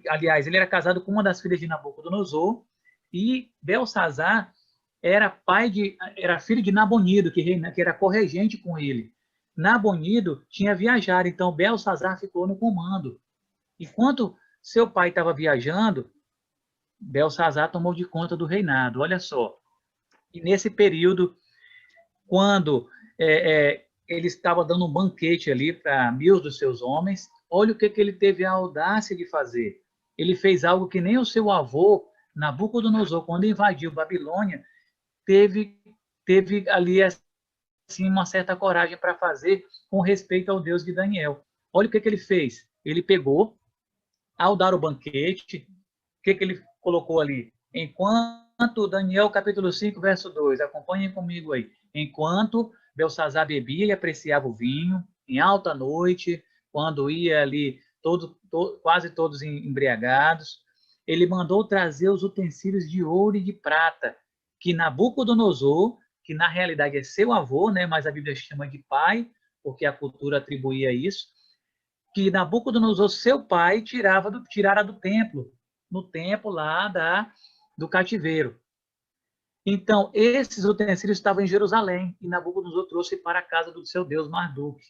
aliás, ele era casado com uma das filhas de Nabucodonosor, e Belsazar era filho de Nabonido, que era corregente com ele. Nabonido tinha viajado, então Belsazar ficou no comando. Enquanto seu pai estava viajando, Belsazar tomou de conta do reinado, olha só. E nesse período, quando ele estava dando um banquete ali para 1000 dos seus homens, olha o que ele teve a audácia de fazer. Ele fez algo que nem o seu avô, Nabucodonosor, quando invadiu Babilônia, teve ali assim, uma certa coragem para fazer com respeito ao Deus de Daniel. Olha o que ele fez. Ele pegou, ao dar o banquete, o que ele colocou ali? Enquanto, Daniel capítulo 5, verso 2, acompanhem comigo aí. Enquanto Belsazar bebia e apreciava o vinho, em alta noite, quando ia ali quase todos embriagados, ele mandou trazer os utensílios de ouro e de prata, que Nabucodonosor, que na realidade é seu avô, né, mas a Bíblia chama de pai, porque a cultura atribuía isso, que Nabucodonosor, seu pai, tirara do templo, no templo lá do cativeiro. Então, esses utensílios estavam em Jerusalém, e Nabucodonosor trouxe para a casa do seu Deus Marduk.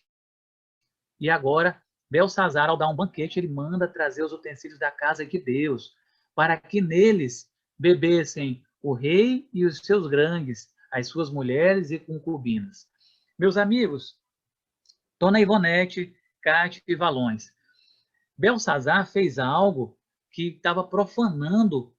E agora, Belsazar, ao dar um banquete, ele manda trazer os utensílios da casa de Deus, para que neles bebessem o rei e os seus grandes, as suas mulheres e concubinas. Meus amigos, Dona Ivonete, Cátia e Valões, Belsazar fez algo que estava profanando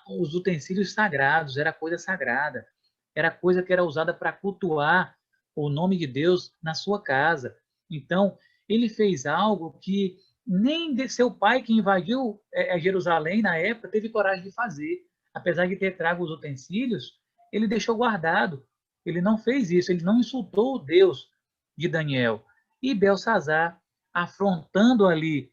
os utensílios sagrados, era coisa sagrada, era coisa que era usada para cultuar o nome de Deus na sua casa. Então, ele fez algo que nem seu pai, que invadiu Jerusalém na época, teve coragem de fazer. Apesar de ter trago os utensílios, ele deixou guardado. Ele não fez isso, ele não insultou o Deus de Daniel. E Belsazar, afrontando ali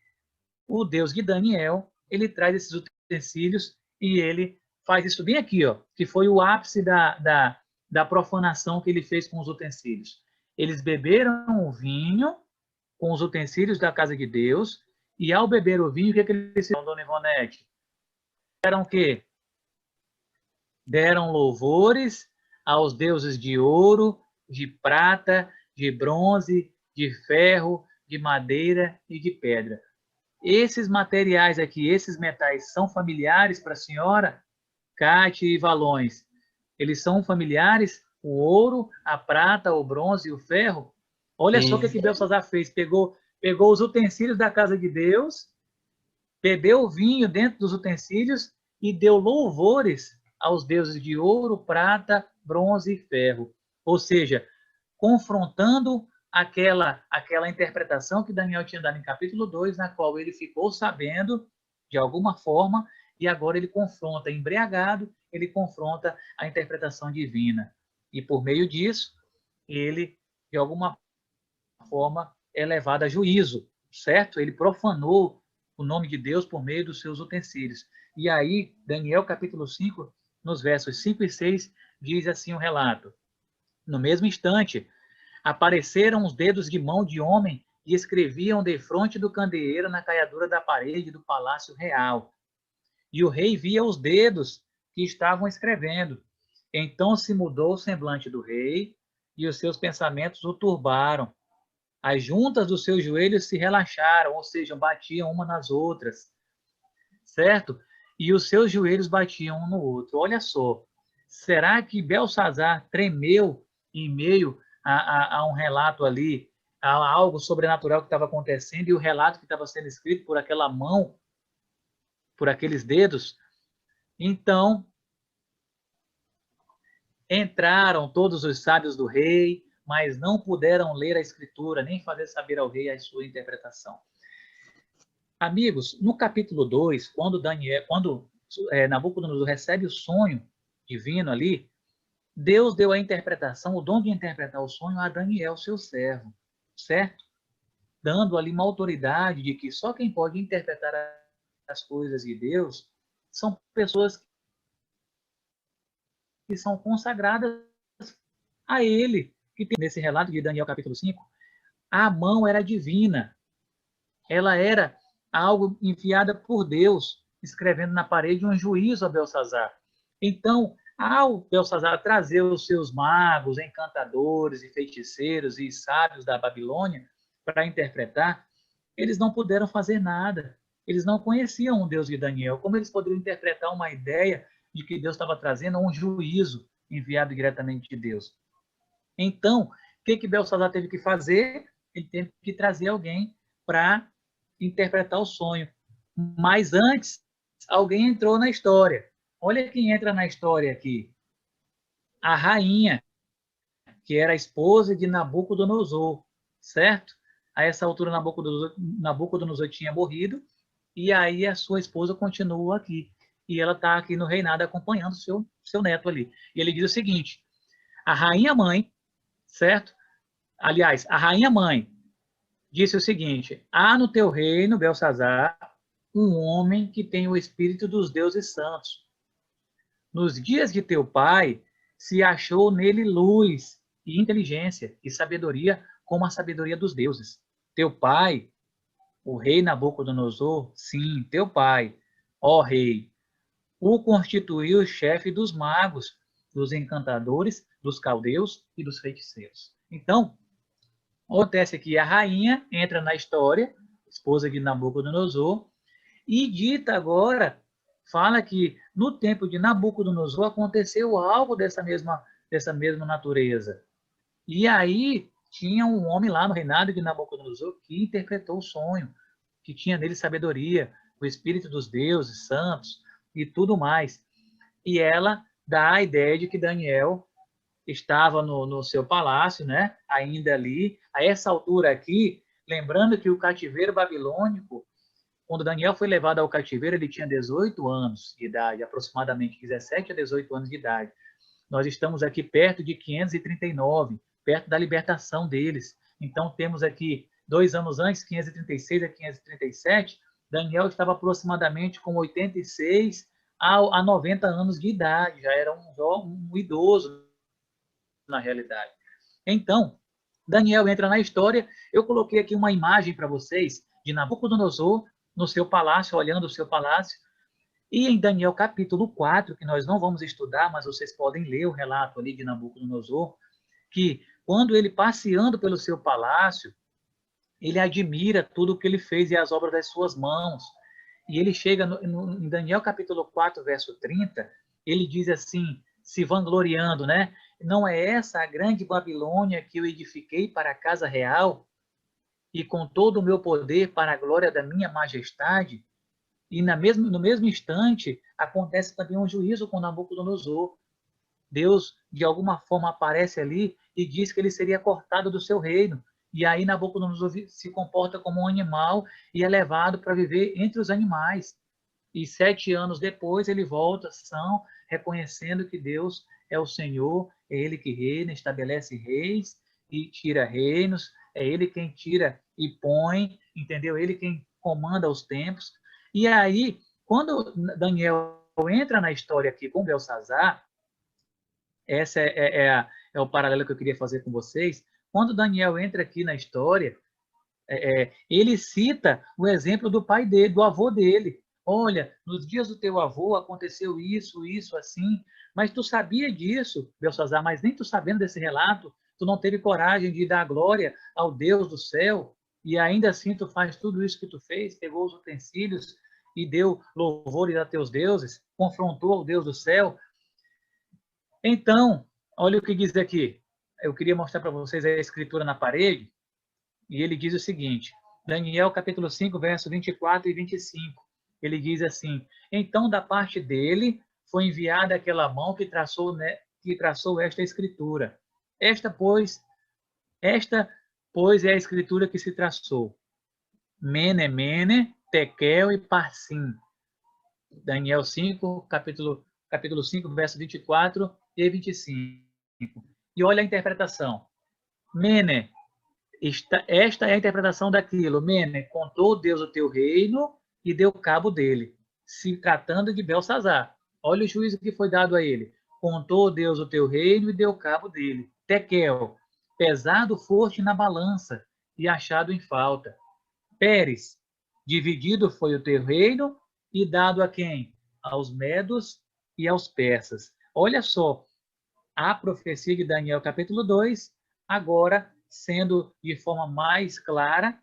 o Deus de Daniel, ele traz esses utensílios e ele faz isso bem aqui, ó, que foi o ápice da profanação que ele fez com os utensílios. Eles beberam o vinho com os utensílios da casa de Deus, e ao beber o vinho, o que eles fizeram, Dona Ivonete? Deram o quê? Deram louvores aos deuses de ouro, de prata, de bronze, de ferro, de madeira e de pedra. Esses materiais aqui, esses metais, são familiares para a senhora, Cátia e Valões? Eles são familiares? O ouro, a prata, o bronze e o ferro? Olha só o que Belsazar fez. Pegou os utensílios da casa de Deus, bebeu o vinho dentro dos utensílios e deu louvores aos deuses de ouro, prata, bronze e ferro. Ou seja, confrontando aquela interpretação que Daniel tinha dado em capítulo 2, na qual ele ficou sabendo, de alguma forma, e agora ele confronta, embriagado, ele confronta a interpretação divina. E por meio disso, ele, de alguma forma, é levado a juízo, certo? Ele profanou o nome de Deus por meio dos seus utensílios. E aí, Daniel capítulo 5, nos versos 5 e 6, diz assim o relato. No mesmo instante, apareceram os dedos de mão de homem e escreviam defronte do candeeiro na caiadura da parede do palácio real. E o rei via os dedos que estavam escrevendo. Então se mudou o semblante do rei e os seus pensamentos o turbaram. As juntas dos seus joelhos se relaxaram, ou seja, batiam uma nas outras, certo? E os seus joelhos batiam um no outro. Olha só, será que Belsazar tremeu em meio a um relato ali, a algo sobrenatural que estava acontecendo, e o relato que estava sendo escrito por aquela mão, por aqueles dedos? Então, entraram todos os sábios do rei, mas não puderam ler a escritura, nem fazer saber ao rei a sua interpretação. Amigos, no capítulo 2, quando Nabucodonosor recebe o sonho divino ali, Deus deu a interpretação, o dom de interpretar o sonho a Daniel, seu servo, certo? Dando ali uma autoridade de que só quem pode interpretar as coisas de Deus são pessoas que são consagradas a Ele. Que tem nesse relato de Daniel capítulo 5, a mão era divina. Ela era algo enviada por Deus, escrevendo na parede um juízo a Belsazar. Então, ao Belsazar trazer os seus magos, encantadores e feiticeiros e sábios da Babilônia para interpretar, eles não puderam fazer nada. Eles não conheciam o Deus de Daniel. Como eles poderiam interpretar uma ideia de que Deus estava trazendo um juízo enviado diretamente de Deus? Então, o que Belsazar teve que fazer? Ele teve que trazer alguém para interpretar o sonho. Mas antes, alguém entrou na história. Olha quem entra na história aqui. A rainha, que era a esposa de Nabucodonosor, certo? A essa altura, Nabucodonosor tinha morrido, e aí a sua esposa continua aqui. E ela está aqui no reinado acompanhando seu neto ali. E ele diz o seguinte, a rainha mãe, certo? Aliás, a rainha mãe disse o seguinte, há no teu reino, Belsazar, um homem que tem o espírito dos deuses santos. Nos dias de teu pai, se achou nele luz e inteligência e sabedoria como a sabedoria dos deuses. Teu pai, o rei Nabucodonosor, sim, teu pai, ó rei, o constituiu chefe dos magos, dos encantadores, dos caldeus e dos feiticeiros. Então, acontece que a rainha entra na história, esposa de Nabucodonosor, e dita agora, fala que no tempo de Nabucodonosor aconteceu algo dessa mesma natureza. E aí tinha um homem lá no reinado de Nabucodonosor que interpretou o sonho, que tinha nele sabedoria, o espírito dos deuses santos e tudo mais. E ela dá a ideia de que Daniel estava no seu palácio, né? Ainda ali. A essa altura aqui, lembrando que o cativeiro babilônico, quando Daniel foi levado ao cativeiro, ele tinha 18 anos de idade, aproximadamente 17 a 18 anos de idade. Nós estamos aqui perto de 539, perto da libertação deles. Então, temos aqui 2 anos antes, 536 a 537, Daniel estava aproximadamente com 86 a 90 anos de idade, já era um idoso na realidade. Então, Daniel entra na história. Eu coloquei aqui uma imagem para vocês de Nabucodonosor no seu palácio, olhando o seu palácio. E em Daniel capítulo 4, que nós não vamos estudar, mas vocês podem ler o relato ali de Nabucodonosor, que quando ele passeando pelo seu palácio, ele admira tudo o que ele fez e as obras das suas mãos. E ele chega em Daniel capítulo 4, verso 30, ele diz assim, se vangloriando, né? Não é essa a grande Babilônia que eu edifiquei para a casa real e com todo o meu poder para a glória da minha majestade? E no mesmo instante, acontece também um juízo com Nabucodonosor. Deus, de alguma forma, aparece ali e diz que ele seria cortado do seu reino. E aí Nabucodonosor se comporta como um animal e é levado para viver entre os animais. E 7 anos depois ele volta são, reconhecendo que Deus é o Senhor, é Ele que reina, estabelece reis e tira reinos, é Ele quem tira e põe, entendeu? Ele quem comanda os tempos. E aí, quando Daniel entra na história aqui com Belsazar, esse é o paralelo que eu queria fazer com vocês. Quando Daniel entra aqui na história, ele cita o exemplo do pai dele, do avô dele. Olha, nos dias do teu avô aconteceu isso, isso, assim, mas tu sabia disso, Belsazar, mas nem tu sabendo desse relato, tu não teve coragem de dar glória ao Deus do céu, e ainda assim tu faz tudo isso que tu fez, pegou os utensílios e deu louvores a teus deuses, confrontou o Deus do céu. Então, olha o que diz aqui. Eu queria mostrar para vocês a escritura na parede, e ele diz o seguinte, Daniel capítulo 5, verso 24 e 25. Ele diz assim, então da parte dele foi enviada aquela mão que traçou esta escritura. Esta, pois, é a escritura que se traçou. Mene, mene, tekel e parsim. Daniel 5, capítulo 5, verso 24 e 25. E olha a interpretação. Mene, esta é a interpretação daquilo. Mene, contou Deus o teu reino e deu cabo dele, se tratando de Belsazar. Olha o juízo que foi dado a ele. Contou Deus o teu reino e deu cabo dele. Tekel, pesado foste na balança e achado em falta. Pérez, dividido foi o teu reino e dado a quem? Aos medos e aos persas. Olha só, a profecia de Daniel capítulo 2, agora sendo de forma mais clara,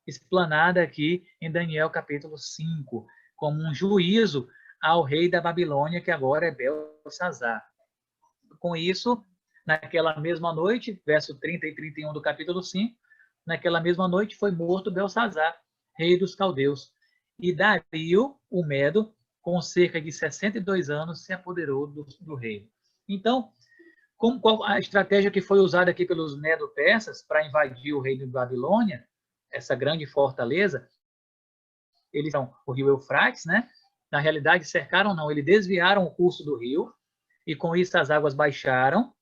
explanada aqui em Daniel capítulo 5, como um juízo ao rei da Babilônia, que agora é Belsazar. Com isso, naquela mesma noite, verso 30 e 31 do capítulo 5, naquela mesma noite foi morto Belsazar, rei dos caldeus. E Dario, o Medo, com cerca de 62 anos, se apoderou do reino. Então, qual a estratégia que foi usada aqui pelos Medo-Persas para invadir o reino de Babilônia, essa grande fortaleza? Eles são o rio Eufrates, né? Na realidade, cercaram não, eles desviaram o curso do rio, e com isso as águas baixaram,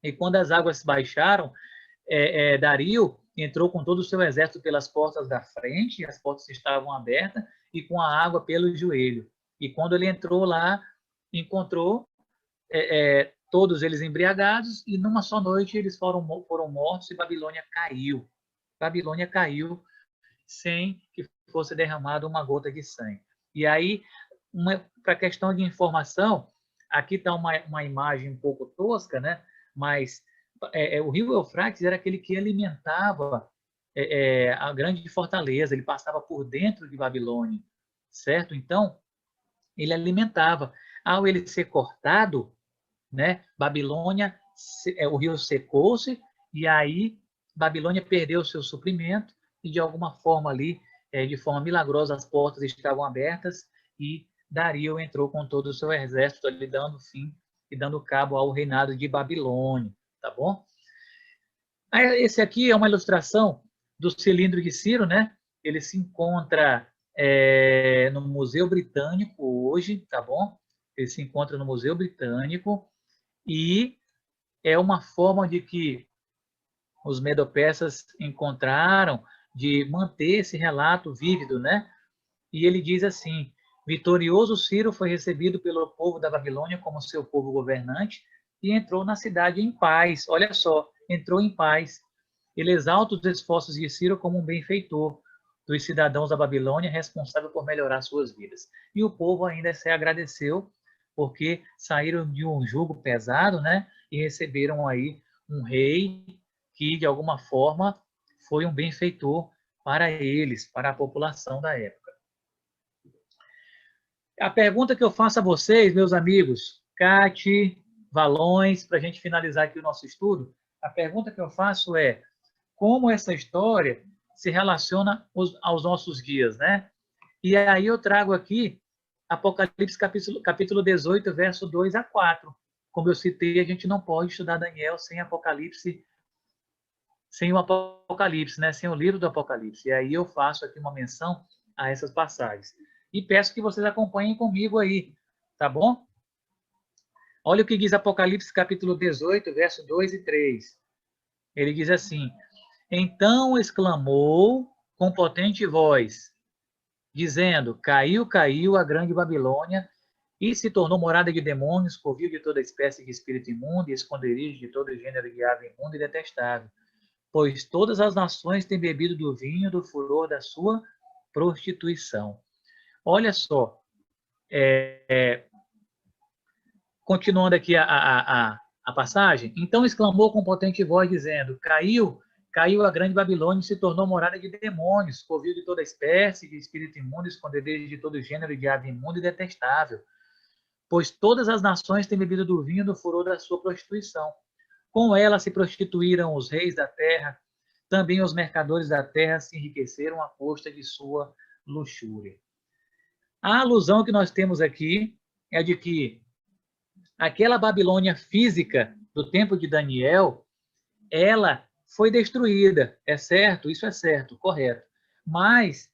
e quando as águas baixaram, Dario entrou com todo o seu exército pelas portas da frente, as portas estavam abertas, e com a água pelo joelho. E quando ele entrou lá, encontrou todos eles embriagados, e numa só noite eles foram mortos, e Babilônia caiu. Babilônia caiu sem que fosse derramada uma gota de sangue. E aí, para questão de informação, aqui está uma imagem um pouco tosca, né? Mas o rio Eufrates era aquele que alimentava a grande fortaleza, ele passava por dentro de Babilônia, certo? Então, ele alimentava. Ao ele ser cortado, né? Babilônia, o rio secou-se, e aí Babilônia perdeu o seu suprimento, e de alguma forma ali, de forma milagrosa, as portas estavam abertas, e Dario entrou com todo o seu exército ali, dando fim e dando cabo ao reinado de Babilônia, tá bom? Esse aqui é uma ilustração do cilindro de Ciro, né? Ele se encontra no Museu Britânico hoje, tá bom? Ele se encontra no Museu Britânico, e é uma forma de que os Medo-Persas encontraram de manter esse relato vívido, né? E ele diz assim: vitorioso Ciro foi recebido pelo povo da Babilônia como seu povo governante e entrou na cidade em paz. Olha só, entrou em paz. Ele exalta os esforços de Ciro como um benfeitor dos cidadãos da Babilônia, responsável por melhorar suas vidas. E o povo ainda se agradeceu, porque saíram de um jugo pesado, né? E receberam aí um rei que, de alguma forma, foi um benfeitor para eles, para a população da época. A pergunta que eu faço a vocês, meus amigos, Cate, Valões, para a gente finalizar aqui o nosso estudo, a pergunta que eu faço é: como essa história se relaciona aos nossos dias, né? E aí eu trago aqui Apocalipse capítulo 18, verso 2 a 4. Como eu citei, a gente não pode estudar Daniel sem Apocalipse, sem o Apocalipse, né? Sem o livro do Apocalipse. E aí eu faço aqui uma menção a essas passagens. E peço que vocês acompanhem comigo aí, tá bom? Olha o que diz Apocalipse capítulo 18, verso 2 e 3. Ele diz assim: então exclamou com potente voz, dizendo: caiu, caiu a grande Babilônia, e se tornou morada de demônios, covil de toda espécie de espírito imundo, e esconderijo de todo gênero de ave imunda e detestável. Pois todas as nações têm bebido do vinho do furor da sua prostituição. Olha só, continuando aqui a passagem. Então exclamou com potente voz, dizendo: caiu, caiu a grande Babilônia e se tornou morada de demônios, covil de toda espécie de espírito imundo, esconderijo de todo gênero de ave imunda e detestável. Pois todas as nações têm bebido do vinho do furor da sua prostituição. Com ela se prostituíram os reis da terra, também os mercadores da terra se enriqueceram à custa de sua luxúria. A alusão que nós temos aqui é de que aquela Babilônia física do tempo de Daniel, ela foi destruída, é certo? Isso é certo, correto. Mas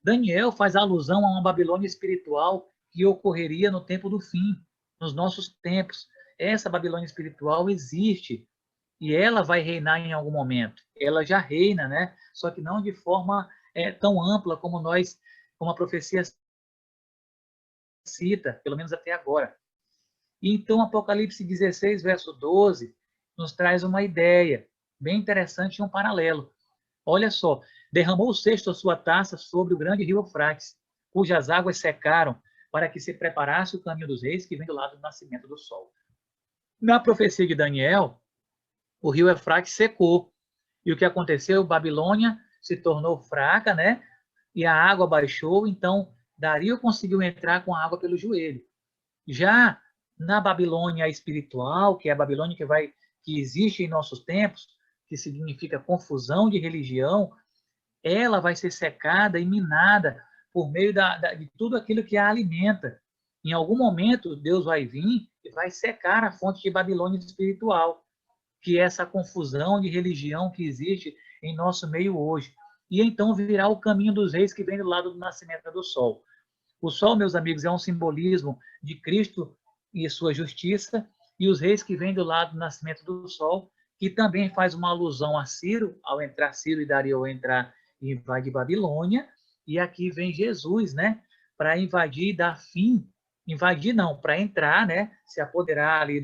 Daniel faz alusão a uma Babilônia espiritual que ocorreria no tempo do fim, nos nossos tempos. Essa Babilônia espiritual existe e ela vai reinar em algum momento. Ela já reina, né? Só que não de forma tão ampla como a profecia cita, pelo menos até agora. Então, Apocalipse 16, verso 12, nos traz uma ideia bem interessante e um paralelo. Olha só, derramou o cesto a sua taça sobre o grande rio Eufrates, cujas águas secaram, para que se preparasse o caminho dos reis que vem do lado do nascimento do sol. Na profecia de Daniel, o rio Eufrates secou. E o que aconteceu? Babilônia se tornou fraca, né? E a água baixou, então Dario conseguiu entrar com a água pelo joelho. Já na Babilônia espiritual, que é a Babilônia que existe em nossos tempos, que significa confusão de religião, ela vai ser secada e minada por meio de tudo aquilo que a alimenta. Em algum momento, Deus vai vir e vai secar a fonte de Babilônia espiritual, que é essa confusão de religião que existe em nosso meio hoje. E então virá o caminho dos reis que vem do lado do nascimento do sol. O sol, meus amigos, é um simbolismo de Cristo e sua justiça, e os reis que vêm do lado do nascimento do sol, que também faz uma alusão a Ciro, ao entrar Ciro e Dario entrar e invadir Babilônia, e aqui vem Jesus, né, para invadir e dar fim, invadir não, para entrar, né, se apoderar ali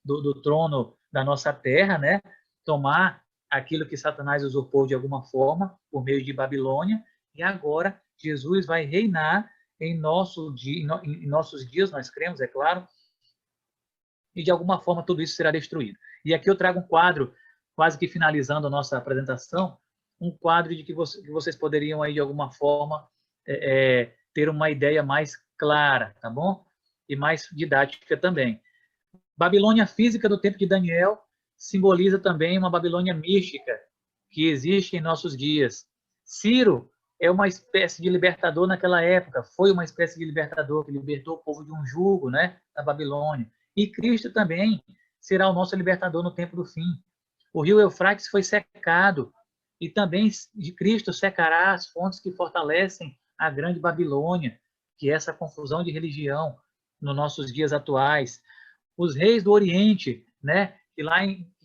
do trono da nossa terra, né, tomar aquilo que Satanás usurpou de alguma forma, por meio de Babilônia, e agora Jesus vai reinar em nossos dias, nós cremos, é claro, e de alguma forma tudo isso será destruído. E aqui eu trago um quadro, quase que finalizando a nossa apresentação, um quadro de que vocês poderiam aí de alguma forma ter uma ideia mais clara, tá bom? E mais didática também. Babilônia física do tempo de Daniel simboliza também uma Babilônia mística que existe em nossos dias. Ciro é uma espécie de libertador naquela época, foi uma espécie de libertador que libertou o povo de um jugo, né, da Babilônia. E Cristo também será o nosso libertador no tempo do fim. O rio Eufrates foi secado e também de Cristo secará as fontes que fortalecem a grande Babilônia, que é essa confusão de religião nos nossos dias atuais. Os reis do Oriente, né,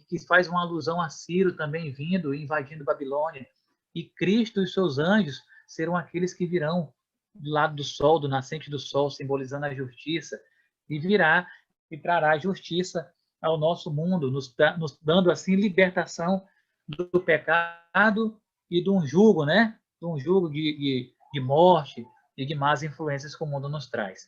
que faz uma alusão a Ciro também vindo e invadindo Babilônia. E Cristo e seus anjos serão aqueles que virão do lado do sol, do nascente do sol, simbolizando a justiça, e virá e trará justiça ao nosso mundo, nos dando assim libertação do pecado e de um jugo, né? De um jugo de morte e de más influências que o mundo nos traz.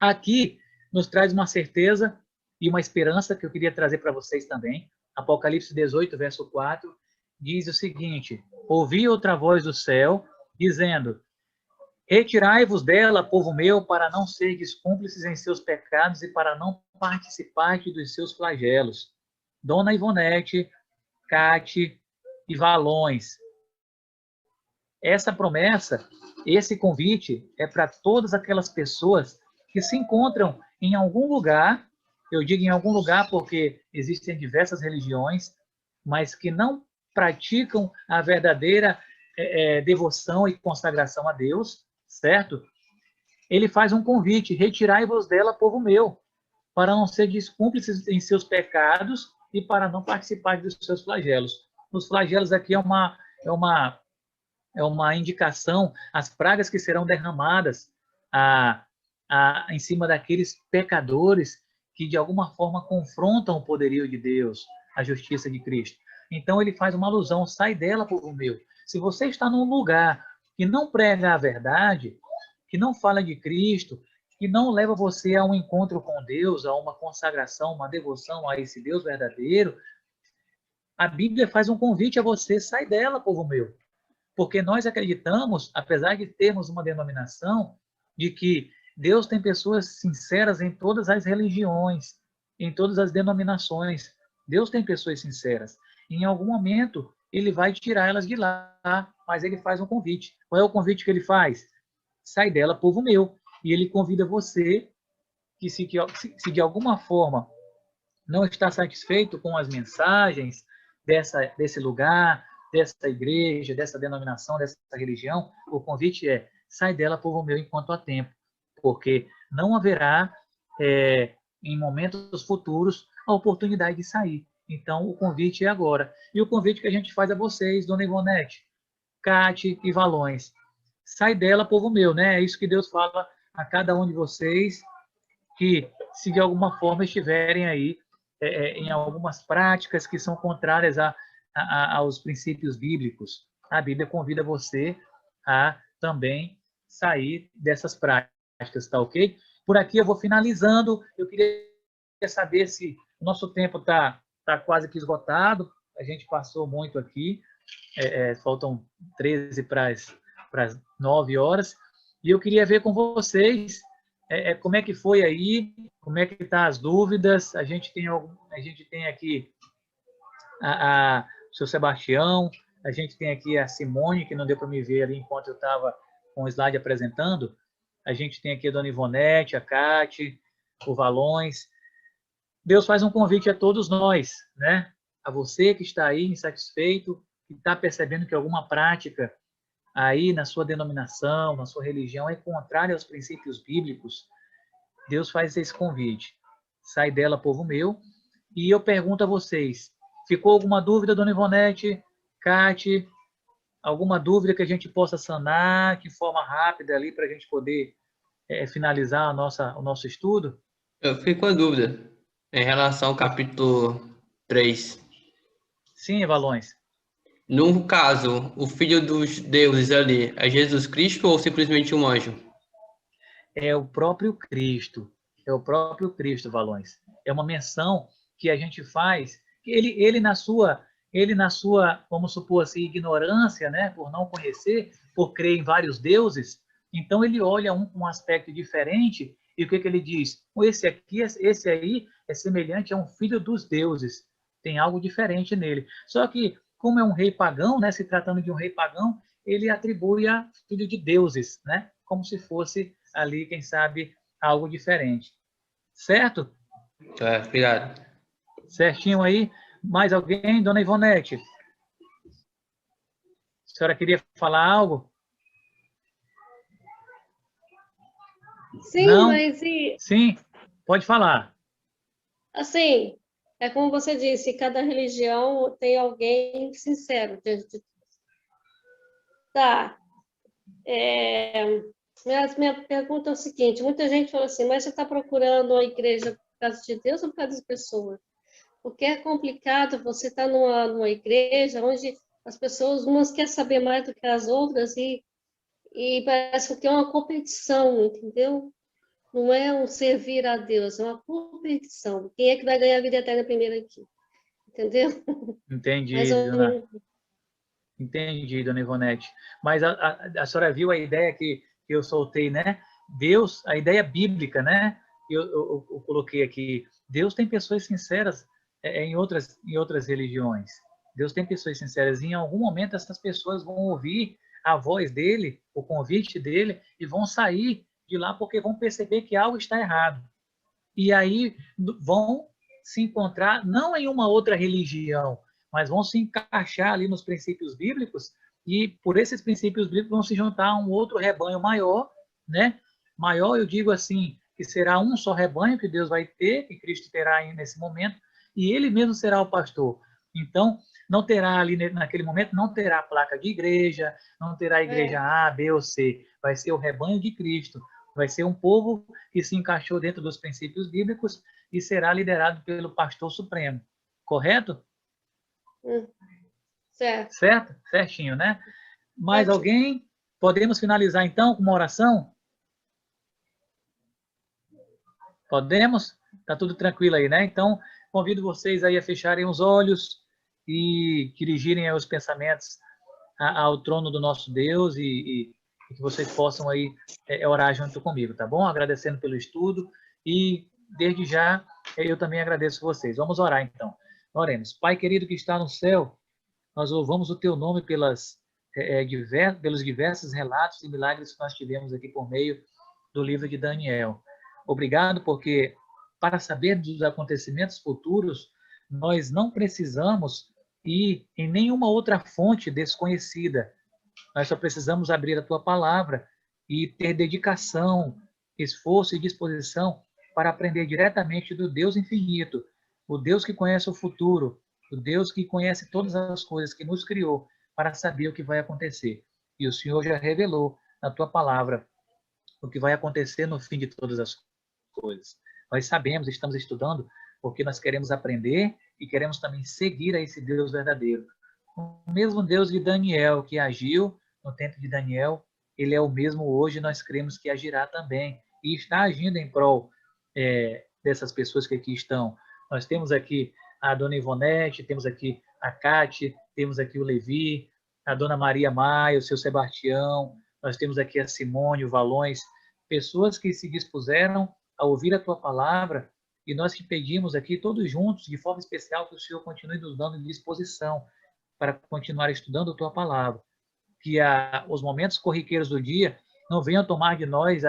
Aqui nos traz uma certeza e uma esperança que eu queria trazer para vocês também. Apocalipse 18, verso 4, diz o seguinte: ouvi outra voz do céu, dizendo: retirai-vos dela, povo meu, para não serdes cúmplices em seus pecados e para não participar dos seus flagelos. Dona Ivonete, Cate e Valões. Essa promessa, esse convite é para todas aquelas pessoas que se encontram em algum lugar, eu digo em algum lugar porque existem diversas religiões, mas que não praticam a verdadeira devoção e consagração a Deus, certo? Ele faz um convite: retirai-vos dela, povo meu, para não ser cúmplices em seus pecados e para não participar dos seus flagelos. Os flagelos aqui é uma indicação às pragas que serão derramadas em cima daqueles pecadores que de alguma forma confrontam o poderio de Deus, a justiça de Cristo. Então ele faz uma alusão: sai dela, povo meu. Se você está num lugar que não prega a verdade, que não fala de Cristo, que não leva você a um encontro com Deus, a uma consagração, uma devoção a esse Deus verdadeiro, a Bíblia faz um convite a você: sai dela, povo meu. Porque nós acreditamos, apesar de termos uma denominação, de que Deus tem pessoas sinceras em todas as religiões, em todas as denominações. Deus tem pessoas sinceras. Em algum momento, ele vai tirar elas de lá, mas ele faz um convite. Qual é o convite que ele faz? Sai dela, povo meu. E ele convida você que se de alguma forma não está satisfeito com as mensagens desse lugar, dessa igreja, dessa denominação, dessa religião, o convite é: sai dela, povo meu, enquanto há tempo, porque não haverá, em momentos futuros, a oportunidade de sair. Então, o convite é agora. E o convite que a gente faz a vocês, Dona Ivonete, Cate e Valões: sai dela, povo meu, né? É isso que Deus fala a cada um de vocês, que se de alguma forma estiverem aí em algumas práticas que são contrárias aos princípios bíblicos. A Bíblia convida você a também sair dessas práticas, tá ok? Por aqui eu vou finalizando. Eu queria saber se o nosso tempo está quase que esgotado. A gente passou muito aqui. Faltam 13 para as 9 horas. E eu queria ver com vocês como é que foi aí, como é que estão as dúvidas. A gente tem aqui o seu Sebastião, A gente tem aqui a Simone, que não deu para me ver ali enquanto eu estava com o slide apresentando. A gente tem aqui a Dona Ivonete, a Cate, o Valões. Deus faz um convite a todos nós, né? A você que está aí insatisfeito, que está percebendo que alguma prática aí na sua denominação, na sua religião é contrária aos princípios bíblicos. Deus faz esse convite. Sai dela, povo meu. E eu pergunto a vocês, ficou alguma dúvida, Dona Ivonete, Cate? Alguma dúvida que a gente possa sanar, de forma rápida ali, para a gente poder finalizar o nosso estudo? Eu fiquei com a dúvida em relação ao capítulo 3. Sim, Valões. No caso, o Filho dos deuses ali é Jesus Cristo ou simplesmente um anjo? É o próprio Cristo. É o próprio Cristo, Valões. É uma menção que a gente faz, que ele na sua, vamos supor assim, ignorância, né, por não conhecer, por crer em vários deuses, então ele olha um com um aspecto diferente e o que ele diz? Esse aí é semelhante a um filho dos deuses. Tem algo diferente nele. Só que, como é um rei pagão, né, se tratando de um rei pagão, ele atribui a filho de deuses, né, como se fosse ali, quem sabe, algo diferente. Certo? Obrigado. Certinho aí. Mais alguém? Dona Ivonete? A senhora queria falar algo? Sim, Não? mas Sim? Pode falar. assim, é como você disse, cada religião tem alguém sincero diante de Deus. Tá. Minha pergunta é o seguinte, muita gente fala assim, mas você está procurando a igreja por causa de Deus ou por causa das pessoas? Porque é complicado você estar numa igreja onde as pessoas, umas querem saber mais do que as outras e parece que é uma competição, entendeu? Não é um servir a Deus, é uma competição. Quem é que vai ganhar a vida eterna primeiro aqui? Entendeu? Mais Entendi, ou menos. entendi, Dona Ivonete. Mas a senhora viu a ideia que eu soltei, né? Deus, a ideia bíblica, né? Eu coloquei aqui. Deus tem pessoas sinceras em outras religiões. Deus tem pessoas sinceras. E em algum momento essas pessoas vão ouvir a voz dele, o convite dele, e vão sair de lá porque vão perceber que algo está errado. E aí vão se encontrar, não em uma outra religião, mas vão se encaixar ali nos princípios bíblicos e por esses princípios bíblicos vão se juntar a um outro rebanho maior, né? Maior, eu digo assim, que será um só rebanho que Deus vai ter, que Cristo terá nesse momento, e ele mesmo será o pastor. Então, não terá ali naquele momento, não terá placa de igreja, não terá igreja A, B ou C, vai ser o rebanho de Cristo, vai ser um povo que se encaixou dentro dos princípios bíblicos e será liderado pelo pastor supremo. Correto? Certo. Certo? Certinho, né? Mais Certo. alguém? Podemos finalizar então com uma oração? Podemos? Tá tudo tranquilo aí, né? Então, convido vocês aí a fecharem os olhos e dirigirem os pensamentos ao trono do nosso Deus e que vocês possam aí orar junto comigo, tá bom? Agradecendo pelo estudo e desde já eu também agradeço vocês. Vamos orar então. Oremos. Pai querido que está no céu, nós louvamos o teu nome pelos diversos relatos e milagres que nós tivemos aqui por meio do livro de Daniel. Obrigado porque para saber dos acontecimentos futuros, nós não precisamos ir em nenhuma outra fonte desconhecida. Nós só precisamos abrir a tua palavra e ter dedicação, esforço e disposição para aprender diretamente do Deus infinito, o Deus que conhece o futuro, o Deus que conhece todas as coisas, que nos criou para saber o que vai acontecer. E o Senhor já revelou na tua palavra o que vai acontecer no fim de todas as coisas. Nós sabemos, estamos estudando, porque nós queremos aprender e queremos também seguir a esse Deus verdadeiro. O mesmo Deus de Daniel, que agiu no tempo de Daniel, ele é o mesmo hoje, nós cremos que agirá também. E está agindo em prol dessas pessoas que aqui estão. Nós temos aqui a Dona Ivonete, temos aqui a Cate, temos aqui o Levi, a Dona Maria Maia, o seu Sebastião, nós temos aqui a Simone, o Valões, pessoas que se dispuseram a ouvir a tua palavra, e nós te pedimos aqui, todos juntos, de forma especial, que o Senhor continue nos dando disposição para continuar estudando a tua palavra. Que os momentos corriqueiros do dia não venham tomar de nós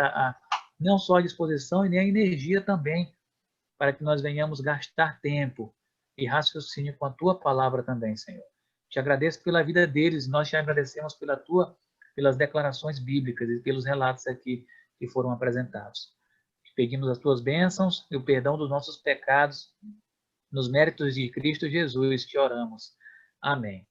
não só a disposição e nem a energia também, para que nós venhamos gastar tempo e raciocínio com a tua palavra também, Senhor. Te agradeço pela vida deles, nós te agradecemos pelas declarações bíblicas e pelos relatos aqui que foram apresentados. Te pedimos as tuas bênçãos e o perdão dos nossos pecados, nos méritos de Cristo Jesus, te oramos. Amém.